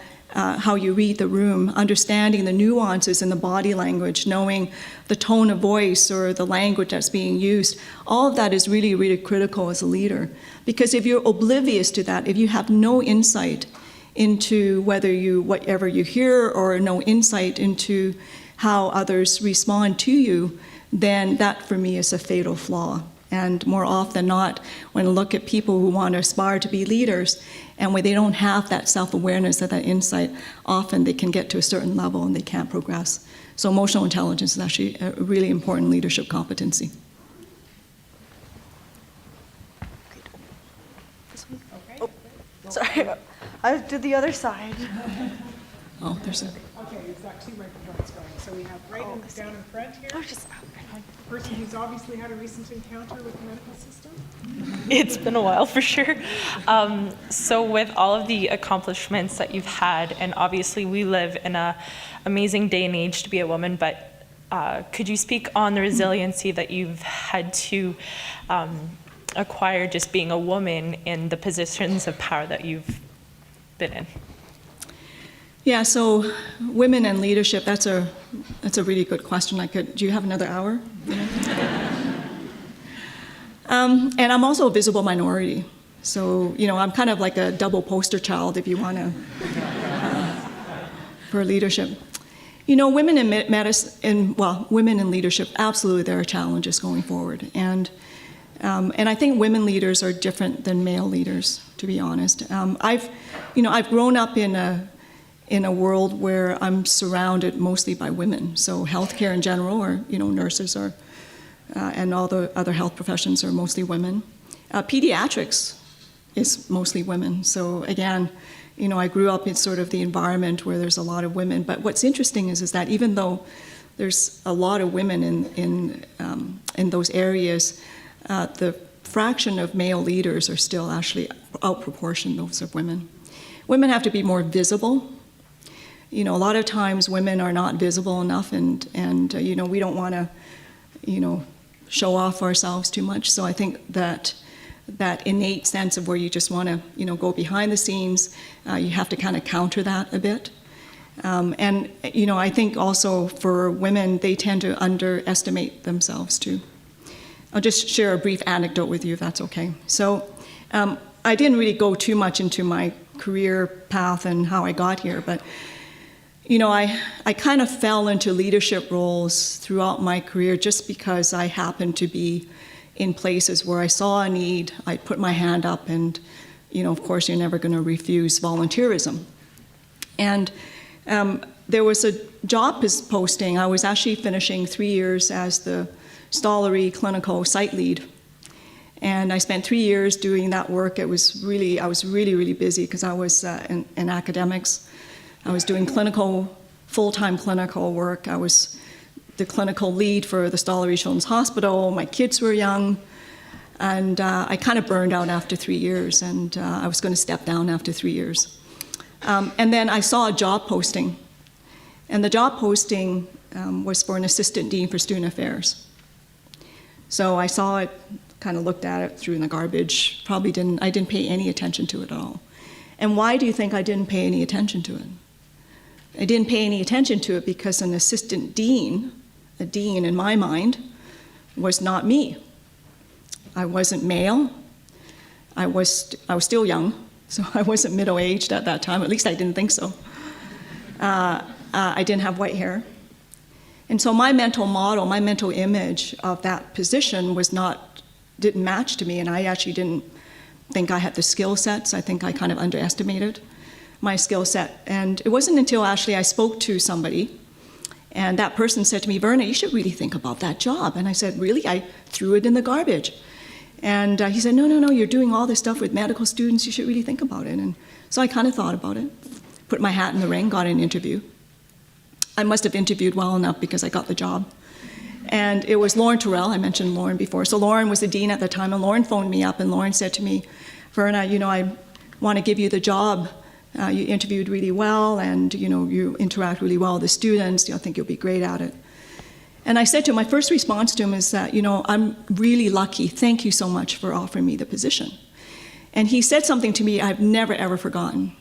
you read the room, understanding the nuances in the body language, knowing the tone of voice or the language that's being used. All of that is really, really critical as a leader. Because if you're oblivious to that, if you have no insight into whatever you hear or no insight into how others respond to you, then that for me is a fatal flaw. And more often than not, when I look at people who want to aspire to be leaders, and when they don't have that self-awareness or that insight, often they can get to a certain level and they can't progress. So emotional intelligence is actually a really important leadership competency. Oh, sorry, I did the other side. Oh, there's a... Okay, exactly right where it's going. So we have down in front here, Oh, just a person who's obviously had a recent encounter with the medical system. It's been a while for sure. So with all of the accomplishments that you've had, and obviously we live in an amazing day and age to be a woman, but could you speak on the resiliency that you've had to acquire just being a woman in the positions of power that you've been in? Yeah, so women in leadership, that's a really good question. Do you have another hour? And I'm also a visible minority. So, I'm kind of like a double poster child, if you want to, for leadership. Women in medicine, women in leadership, absolutely there are challenges going forward. And I think women leaders are different than male leaders, to be honest. I've grown up in a world where I'm surrounded mostly by women. So healthcare in general, or nurses are, and all the other health professions are mostly women. Pediatrics is mostly women. So again, I grew up in sort of the environment where there's a lot of women. But what's interesting is that even though there's a lot of women in those areas, the fraction of male leaders are still actually outproportion those of women. Women have to be more visible. A lot of times women are not visible enough, and we don't want to, show off ourselves too much. So I think that innate sense of where you just want to, go behind the scenes, you have to kind of counter that a bit. And I think also for women, they tend to underestimate themselves too. I'll just share a brief anecdote with you, if that's okay. So I didn't really go too much into my career path and how I got here, but I kind of fell into leadership roles throughout my career just because I happened to be in places where I saw a need. I'd put my hand up, and of course you're never going to refuse volunteerism. And there was a job posting. I was actually finishing 3 years as the Stollery clinical site lead. And I spent 3 years doing that work. I was really busy because I was in academics. I was doing full-time clinical work. I was the clinical lead for the Stollery Children's Hospital. My kids were young. And I kind of burned out after 3 years, and I was going to step down after 3 years. And then I saw a job posting. And the job posting was for an assistant dean for student affairs. So I saw it, kind of looked at it, threw it in the garbage, I didn't pay any attention to it at all. And why do you think I didn't pay any attention to it? I didn't pay any attention to it because an assistant dean, a dean in my mind, was not me. I wasn't male. I was still young, so I wasn't middle-aged at that time. At least I didn't think so. I didn't have white hair. And so my mental model, my mental image of that position didn't match to me, and I actually didn't think I had the skill sets. I think I kind of underestimated my skill set. And it wasn't until actually I spoke to somebody, and that person said to me, "Verna, you should really think about that job." And I said, "Really?" I threw it in the garbage. And he said, no, you're doing all this stuff with medical students, you should really think about it. And so I kind of thought about it, put my hat in the ring, got an interview. I must have interviewed well enough because I got the job. And it was Lauren Terrell, I mentioned Lauren before. So Lauren was the dean at the time, and Lauren phoned me up, and Lauren said to me, "Verna, I want to give you the job. You interviewed really well, and you interact really well with the students. I think you'll be great at it." And I said to him, my first response to him is that, "I'm really lucky. Thank you so much for offering me the position." And he said something to me I've never, ever forgotten.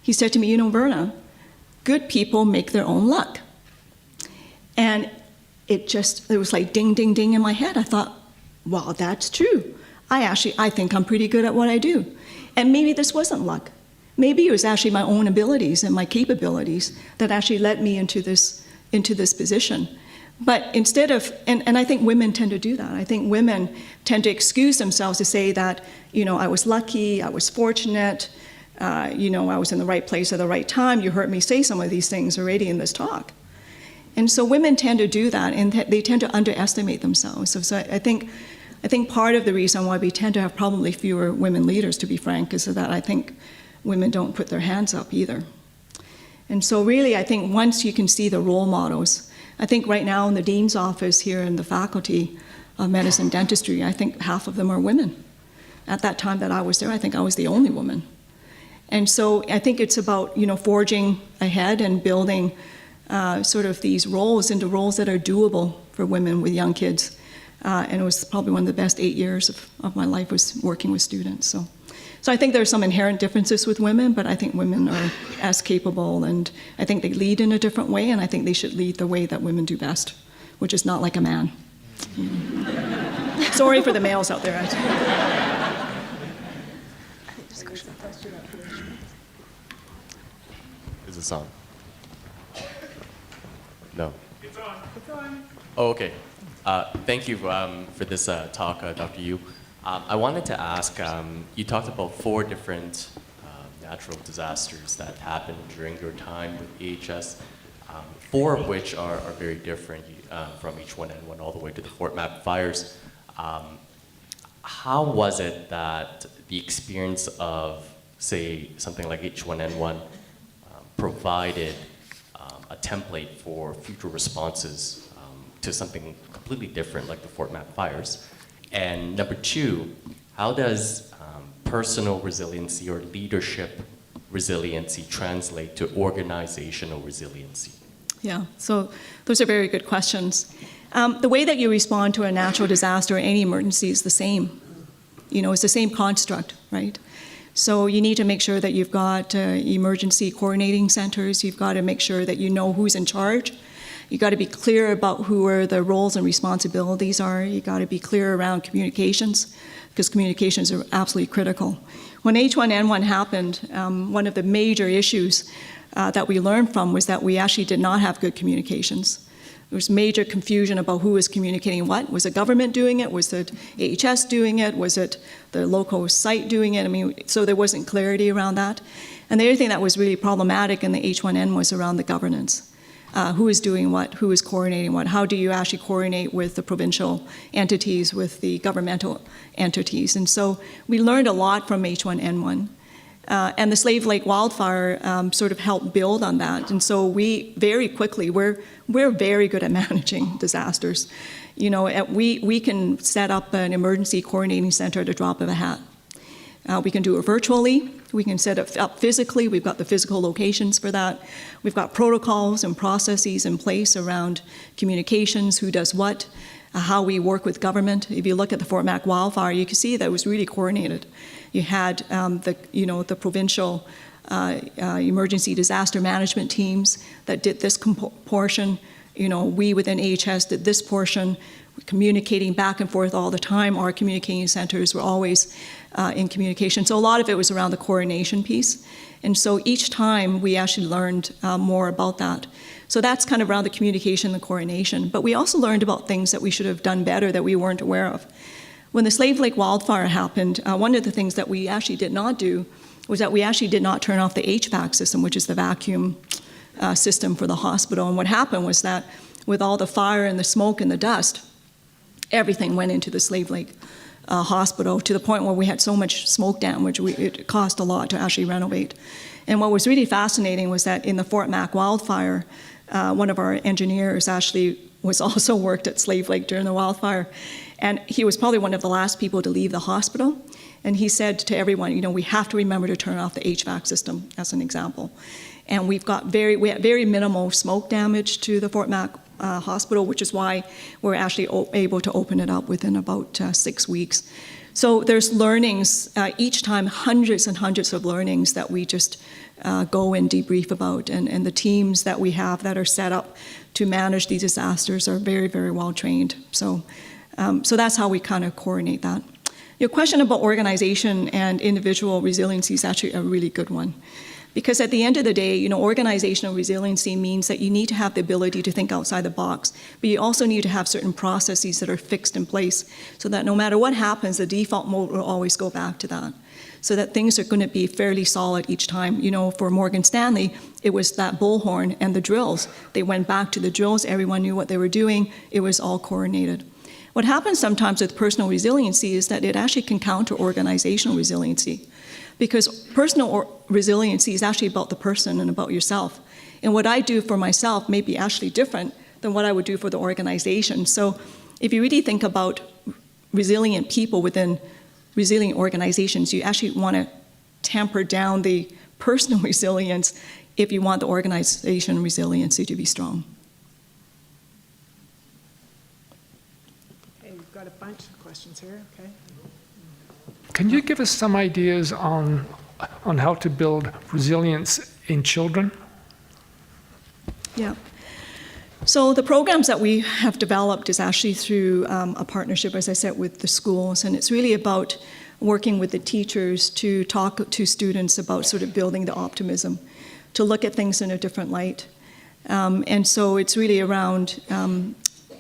He said to me, "Verna, good people make their own luck." And it was like ding, ding, ding in my head. I thought, wow, that's true. I think I'm pretty good at what I do. And maybe this wasn't luck. Maybe it was actually my own abilities and my capabilities that actually led me into this position. But instead of, and I think women tend to do that. I think women tend to excuse themselves to say that, I was lucky, I was fortunate, I was in the right place at the right time. You heard me say some of these things already in this talk. And so women tend to do that, and they tend to underestimate themselves. So I think part of the reason why we tend to have probably fewer women leaders, to be frank, is that I think women don't put their hands up either. And so really, I think once you can see the role models, I think right now in the dean's office here in the faculty of medicine and dentistry, I think half of them are women. At that time that I was there, I think I was the only woman. And so I think it's about, forging ahead and building sort of these roles into roles that are doable for women with young kids. And it was probably one of the best 8 years of my life was working with students. So I think there are some inherent differences with women, but I think women are as capable, and I think they lead in a different way, and I think they should lead the way that women do best, which is not like a man. Sorry for the males out there. Is this on? No. It's on. It's on. Oh, okay. Thank you for this talk, Dr. Yiu. I wanted to ask, you talked about 4 different natural disasters that happened during your time with AHS, 4 of which are very different from H1N1 all the way to the Fort Mac fires. How was it that the experience of, say, something like H1N1 provided a template for future responses to something completely different like the Fort Mac fires? And number 2, how does personal resiliency or leadership resiliency translate to organizational resiliency? Yeah, so those are very good questions. The way that you respond to a natural disaster or any emergency is the same. It's the same construct, right? So you need to make sure that you've got emergency coordinating centers. You've got to make sure that you know who's in charge. You've got to be clear about who are the roles and responsibilities are. You've got to be clear around communications, because communications are absolutely critical. When H1N1 happened, one of the major issues that we learned from was that we actually did not have good communications. There was major confusion about who was communicating what. Was the government doing it? Was it AHS doing it? Was it the local site doing it? So there wasn't clarity around that. And the other thing that was really problematic in the H1N was around the governance. Who is doing what? Who is coordinating what? How do you actually coordinate with the provincial entities, with the governmental entities? And so we learned a lot from H1N1. And the Slave Lake wildfire sort of helped build on that. And so we very quickly, we're very good at managing disasters. We can set up an emergency coordinating center at a drop of a hat. We can do it virtually. We can set it up physically. We've got the physical locations for that. We've got protocols and processes in place around communications, who does what, how we work with government. If you look at the Fort Mac wildfire, you can see that it was really coordinated. You had the provincial emergency disaster management teams that did this portion. We within AHS did this portion. We're communicating back and forth all the time. Our communicating centers were always in communication. So a lot of it was around the coordination piece. And so each time we actually learned more about that. So that's kind of around the communication and the coordination. But we also learned about things that we should have done better that we weren't aware of. When the Slave Lake wildfire happened, one of the things that we actually did not do was that we actually did not turn off the HVAC system, which is the vacuum system for the hospital. And what happened was that with all the fire and the smoke and the dust, everything went into the Slave Lake hospital to the point where we had so much smoke damage, it cost a lot to actually renovate. And what was really fascinating was that in the Fort Mac wildfire, one of our engineers actually was also worked at Slave Lake during the wildfire. And he was probably one of the last people to leave the hospital. And he said to everyone, we have to remember to turn off the HVAC system, as an example. And we had very minimal smoke damage to the Fort Mac hospital, which is why we're actually able to open it up within about 6 weeks. So there's learnings, each time hundreds and hundreds of learnings that we just go and debrief about. And the teams that we have that are set up to manage these disasters are very, very well trained. So that's how we kind of coordinate that. Your question about organization and individual resiliency is actually a really good one. Because at the end of the day, organizational resiliency means that you need to have the ability to think outside the box, but you also need to have certain processes that are fixed in place so that no matter what happens, the default mode will always go back to that. So that things are going to be fairly solid each time. For Morgan Stanley, it was that bullhorn and the drills. They went back to the drills. Everyone knew what they were doing. It was all coordinated. What happens sometimes with personal resiliency is that it actually can counter organizational resiliency. Because personal resiliency is actually about the person and about yourself. And what I do for myself may be actually different than what I would do for the organization. So if you really think about resilient people within resilient organizations, you actually want to tamper down the personal resilience if you want the organization resiliency to be strong. Okay, we've got a bunch of questions here, okay. Can you give us some ideas on how to build resilience in children? Yeah. So the programs that we have developed is actually through a partnership, as I said, with the schools, and it's really about working with the teachers to talk to students about sort of building the optimism, to look at things in a different light. And so it's really around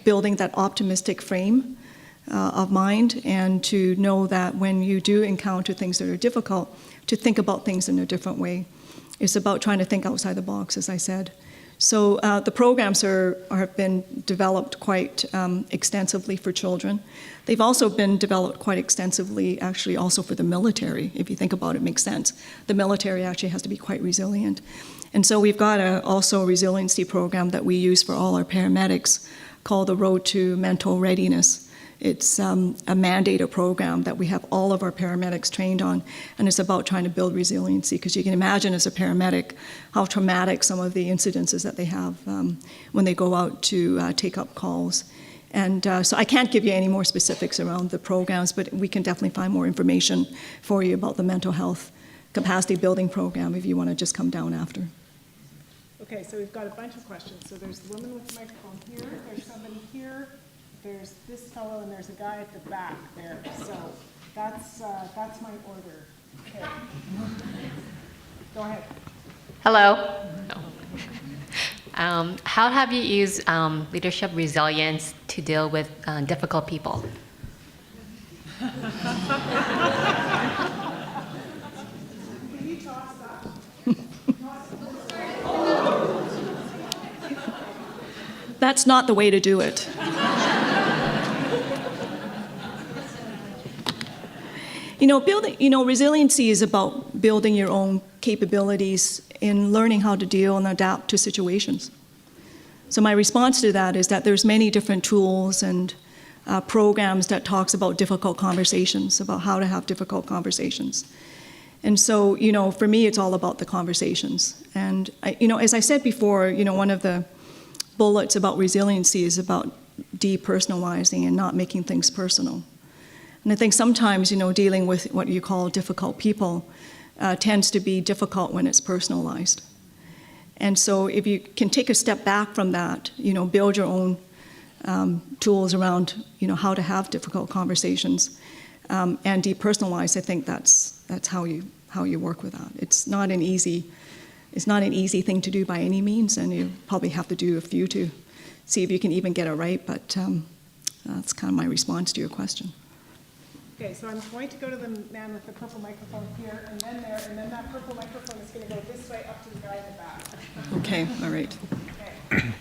building that optimistic frame of mind, and to know that when you do encounter things that are difficult, to think about things in a different way. It's about trying to think outside the box, as I said. So the programs have been developed quite extensively for children. They've also been developed quite extensively, actually, also for the military. If you think about it, it makes sense. The military actually has to be quite resilient. And so we've got also a resiliency program that we use for all our paramedics called the Road to Mental Readiness. It's a mandated program that we have all of our paramedics trained on, and it's about trying to build resiliency, because you can imagine as a paramedic how traumatic some of the incidences that they have when they go out to take up calls. And so I can't give you any more specifics around the programs, but we can definitely find more information for you about the mental health capacity building program if you want to just come down after. Okay, so we've got a bunch of questions. So there's the woman with the microphone here, there's somebody here, there's this fellow, and there's a guy at the back there. So that's my order. Okay. Go ahead. Hello. How have you used leadership resilience to deal with difficult people? Can you toss that? That's not the way to do it. Resiliency is about building your own capabilities in learning how to deal and adapt to situations. So my response to that is that there's many different tools and programs that talks about difficult conversations, about how to have difficult conversations. And so, for me, it's all about the conversations. And, as I said before, one of the bullets about resiliency is about depersonalizing and not making things personal. And I think sometimes, dealing with what you call difficult people tends to be difficult when it's personalized. And so if you can take a step back from that, build your own tools around, how to have difficult conversations and depersonalize, I think that's how you work with that. It's not an easy thing to do by any means, and you probably have to do a few to see if you can even get it right, but that's kind of my response to your question. Okay, so I'm going to go to the man with the purple microphone here, and then there, and then that purple microphone is going to go this way up to the guy in the back. Okay, all right. Okay.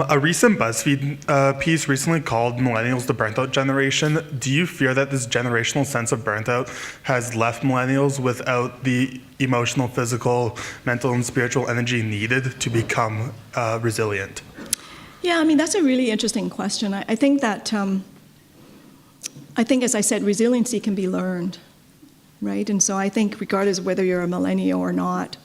A recent BuzzFeed piece recently called Millennials the Burnt-Out Generation. Do you fear that this generational sense of burnt-out has left millennials without the emotional, physical, mental, and spiritual energy needed to become resilient? Yeah, that's a really interesting question. I think that, as I said, resiliency can be learned, right? And so I think regardless of whether you're a millennial or not,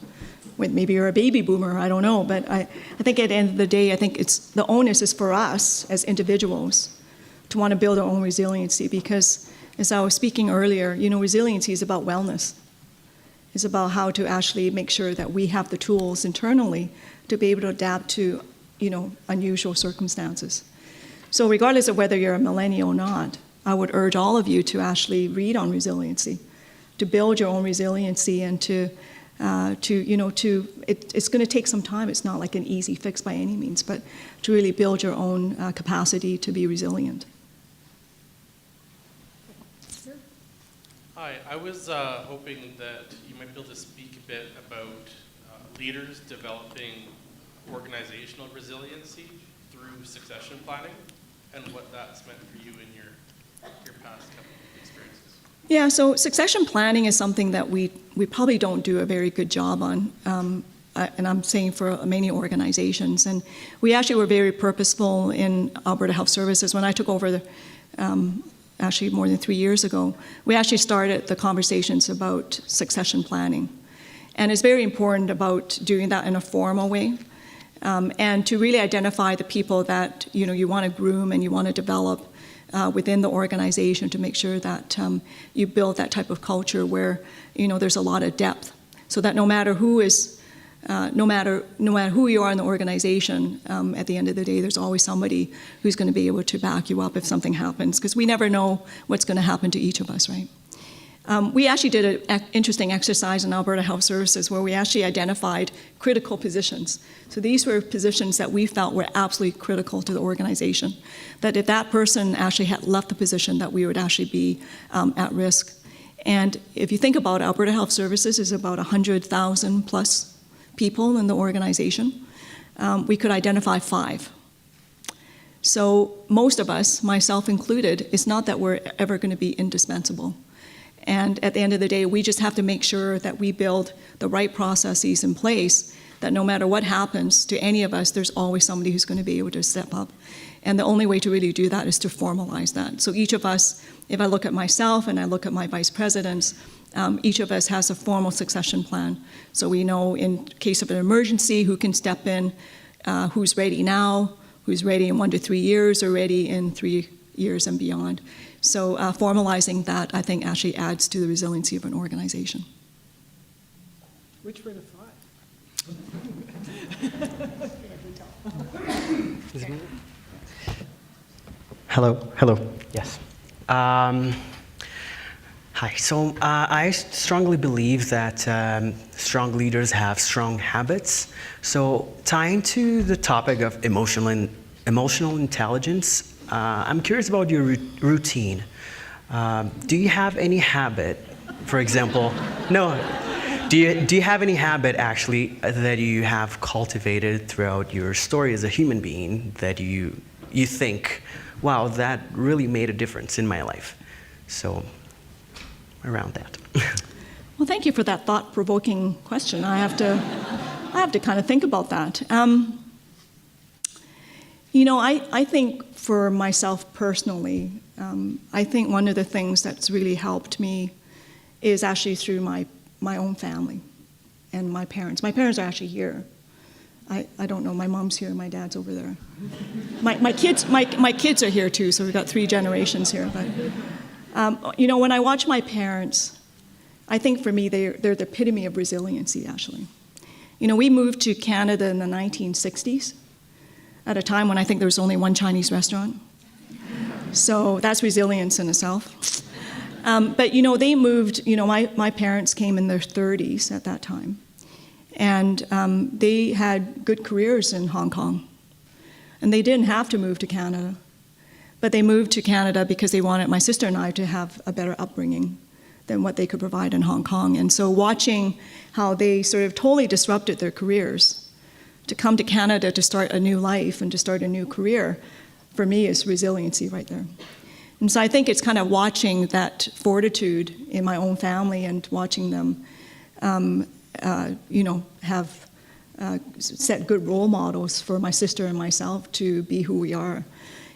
maybe you're a baby boomer, I don't know, but I think at the end of the day, I think the onus is for us as individuals to want to build our own resiliency, because as I was speaking earlier, resiliency is about wellness. It's about how to actually make sure that we have the tools internally to be able to adapt to, unusual circumstances. So regardless of whether you're a millennial or not, I would urge all of you to actually read on resiliency, to build your own resiliency, and it's going to take some time. It's not like an easy fix by any means, but to really build your own capacity to be resilient. Hi, I was hoping that you might be able to speak a bit about leaders developing organizational resiliency through succession planning and what that's meant for you in your past couple of experiences. Yeah, so succession planning is something that we probably don't do a very good job on, and I'm saying for many organizations. And we actually were very purposeful in Alberta Health Services. When I took over actually more than 3 years ago, we actually started the conversations about succession planning. And it's very important about doing that in a formal way, and to really identify the people that you want to groom and you want to develop within the organization to make sure that you build that type of culture where, there's a lot of depth, so that no matter who you are in the organization, at the end of the day, there's always somebody who's going to be able to back you up if something happens, because we never know what's going to happen to each of us, right? We actually did an interesting exercise in Alberta Health Services where we actually identified critical positions. So these were positions that we felt were absolutely critical to the organization, that if that person actually had left the position, that we would actually be at risk. And if you think about it, Alberta Health Services is about 100,000 plus people in the organization. We could identify 5. So most of us, myself included, it's not that we're ever going to be indispensable. And at the end of the day, we just have to make sure that we build the right processes in place, that no matter what happens to any of us, there's always somebody who's going to be able to step up. And the only way to really do that is to formalize that. So each of us, if I look at myself and I look at my vice presidents, each of us has a formal succession plan. So we know in case of an emergency who can step in, who's ready now, who's ready in 1 to 3 years, or ready in 3 years and beyond. So formalizing that, I think, actually adds to the resiliency of an organization. Which would have thought? Hello, yes. Hi, so I strongly believe that strong leaders have strong habits. So tying to the topic of emotional intelligence, I'm curious about your routine. Do you have any habit, for example, do you have any habit actually that you have cultivated throughout your story as a human being that you think, wow, that really made a difference in my life? So around that. Well, thank you for that thought-provoking question. I have to kind of think about that. I think for myself personally, I think one of the things that's really helped me is actually through my own family and my parents. My parents are actually here. I don't know, my mom's here, my dad's over there. My kids are here too, so we've got 3 generations here. But when I watch my parents, I think for me they're the epitome of resiliency, actually. We moved to Canada in the 1960s. At a time when I think there was only 1 Chinese restaurant. So that's resilience in itself. But, they moved, my parents came in their 30s at that time. And they had good careers in Hong Kong. And they didn't have to move to Canada. But they moved to Canada because they wanted my sister and I to have a better upbringing than what they could provide in Hong Kong. And so watching how they sort of totally disrupted their careers to come to Canada to start a new life and to start a new career, for me, is resiliency right there. And so I think it's kind of watching that fortitude in my own family and watching them, have set good role models for my sister and myself to be who we are.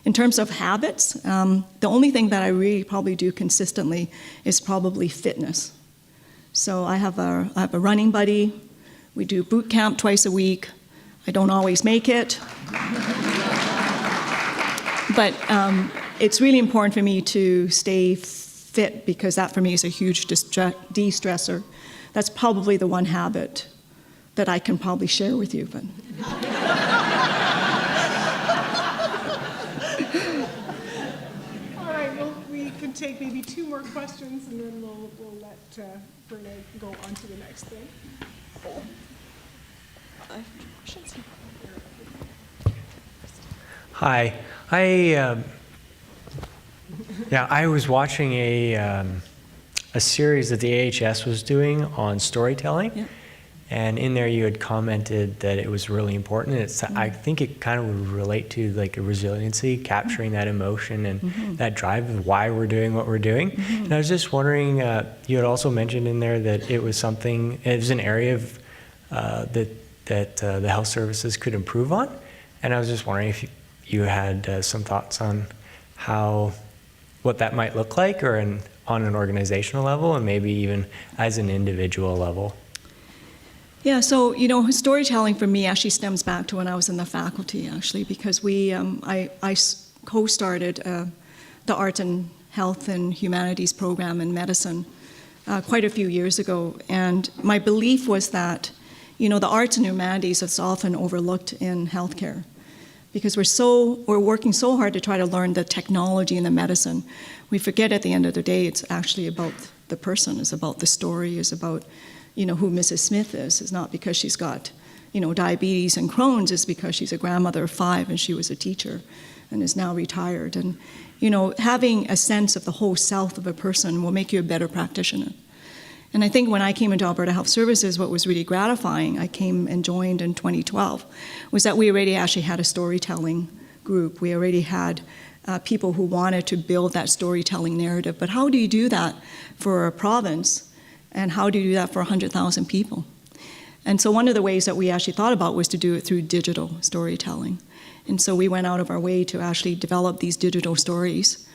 In terms of habits, the only thing that I really probably do consistently is probably fitness. So I have a running buddy. We do boot camp twice a week. I don't always make it. But it's really important for me to stay fit because that for me is a huge de-stressor. That's probably the one habit that I can probably share with you. But All right, well, we can take maybe 2 more questions and then we'll let Verna go on to the next thing. Hi, I was watching a series that the AHS was doing on storytelling, and in there you had commented that it was really important. I think it kind of would relate to like a resiliency, capturing that emotion and that drive of why we're doing what we're doing. And I was just wondering, you had also mentioned in there that it was an area of that the health services could improve on, and I was just wondering if you had some thoughts on what that might look like, or on an organizational level, and maybe even as an individual level. Yeah, so storytelling for me actually stems back to when I was in the faculty, actually, because I co-started the Arts and Health and Humanities program in medicine quite a few years ago. And my belief was that, the arts and humanities is often overlooked in healthcare because we're working so hard to try to learn the technology and the medicine. We forget at the end of the day, it's actually about the person, it's about the story, it's about, who Mrs. Smith is. It's not because she's got, diabetes and Crohn's, it's because she's a grandmother of 5 and she was a teacher and is now retired. And, having a sense of the whole self of a person will make you a better practitioner. And I think when I came into Alberta Health Services, what was really gratifying, I came and joined in 2012, was that we already actually had a storytelling group. We already had people who wanted to build that storytelling narrative. But how do you do that for a province? And how do you do that for 100,000 people? And so one of the ways that we actually thought about was to do it through digital storytelling. And so we went out of our way to actually develop these digital stories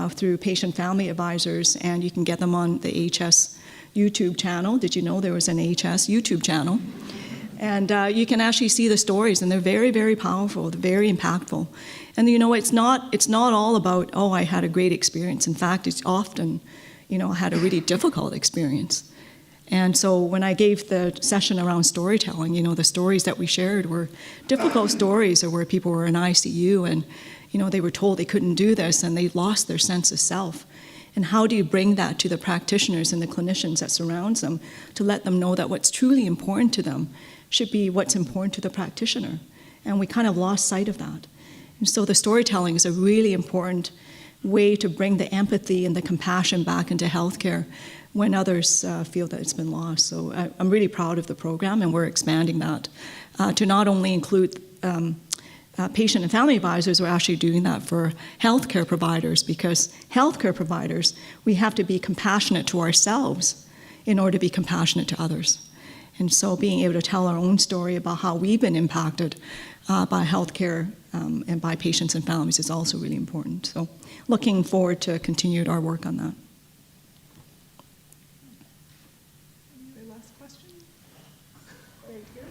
through patient family advisors, and you can get them on the HS YouTube channel. Did you know there was an HS YouTube channel? And you can actually see the stories, and they're very, very powerful, they're very impactful. And it's not all about, oh, I had a great experience. In fact, it's often, I had a really difficult experience. And so when I gave the session around storytelling, the stories that we shared were difficult stories, or where people were in ICU and, they were told they couldn't do this and they lost their sense of self. And how do you bring that to the practitioners and the clinicians that surround them to let them know that what's truly important to them should be what's important to the practitioner? And we kind of lost sight of that. And so the storytelling is a really important way to bring the empathy and the compassion back into healthcare when others feel that it's been lost. So I'm really proud of the program, and we're expanding that to not only include patient and family advisors. We're actually doing that for healthcare providers, because healthcare providers, we have to be compassionate to ourselves in order to be compassionate to others. And so being able to tell our own story about how we've been impacted by healthcare and by patients and families is also really important. So looking forward to continued our work on that. Any last question? Right here.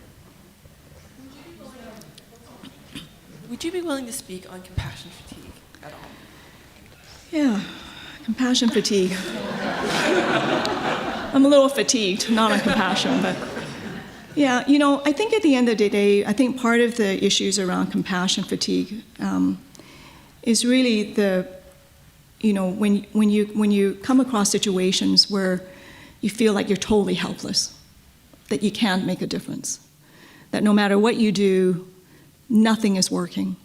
Would you be willing to speak on compassion fatigue at all? Yeah, compassion fatigue. I'm a little fatigued, not on compassion, but yeah, I think at the end of the day, I think part of the issues around compassion fatigue is really when you come across situations where you feel like you're totally helpless, that you can't make a difference, that no matter what you do, nothing is working.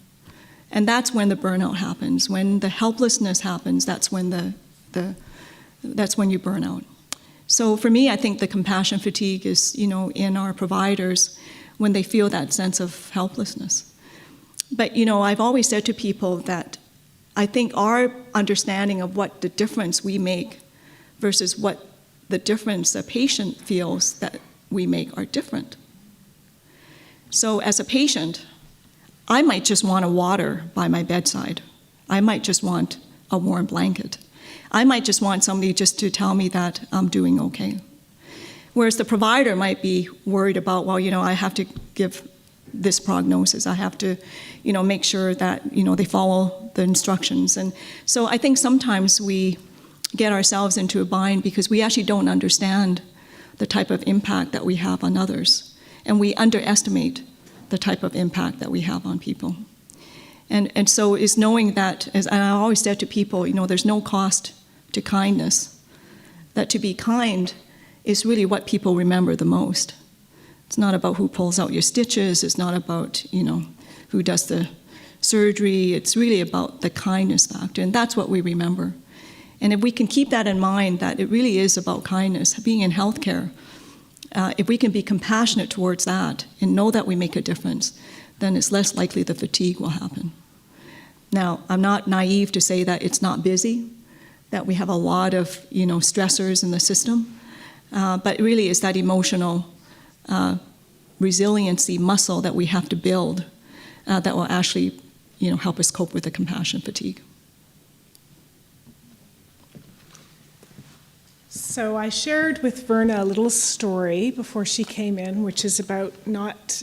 And that's when the burnout happens. When the helplessness happens, that's when that's when you burn out. So for me, I think the compassion fatigue is, in our providers when they feel that sense of helplessness. But, I've always said to people that I think our understanding of what the difference we make versus what the difference a patient feels that we make are different. So as a patient, I might just want a water by my bedside. I might just want a warm blanket. I might just want somebody just to tell me that I'm doing okay. Whereas the provider might be worried about, well, I have to give this prognosis. I have to, make sure that, they follow the instructions. And so I think sometimes we get ourselves into a bind because we actually don't understand the type of impact that we have on others. And we underestimate the type of impact that we have on people. And so is knowing that, and I always said to people, there's no cost to kindness, that to be kind is really what people remember the most. It's not about who pulls out your stitches, it's not about, who does the surgery, it's really about the kindness factor, and that's what we remember. And if we can keep that in mind, that it really is about kindness, being in healthcare, if we can be compassionate towards that and know that we make a difference, then it's less likely the fatigue will happen. Now, I'm not naive to say that it's not busy, that we have a lot of, stressors in the system, but it really is that emotional resiliency muscle that we have to build that will actually, help us cope with the compassion fatigue. So I shared with Verna a little story before she came in, which is about not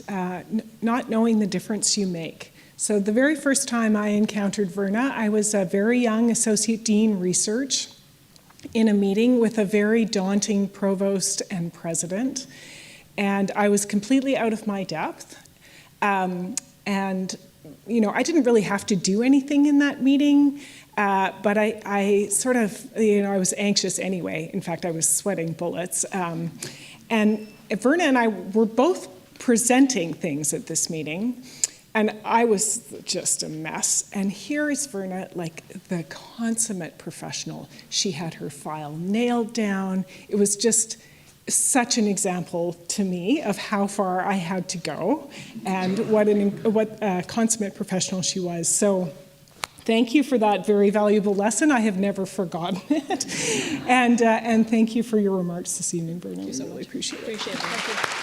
knowing the difference you make. So the very first time I encountered Verna, I was a very young Associate Dean Research in a meeting with a very daunting provost and president. And I was completely out of my depth. And, you know, I didn't really have to do anything in that meeting, but I sort of, you know, I was anxious anyway. In fact, I was sweating bullets. And Verna and I were both presenting things at this meeting, and I was just a mess. And here is Verna, like the consummate professional. She had her file nailed down. It was just such an example to me of how far I had to go and what a consummate professional she was. So thank you for that very valuable lesson. I have never forgotten it. And thank you for your remarks this evening, Verna. I really appreciate it. Appreciate it. Thank you.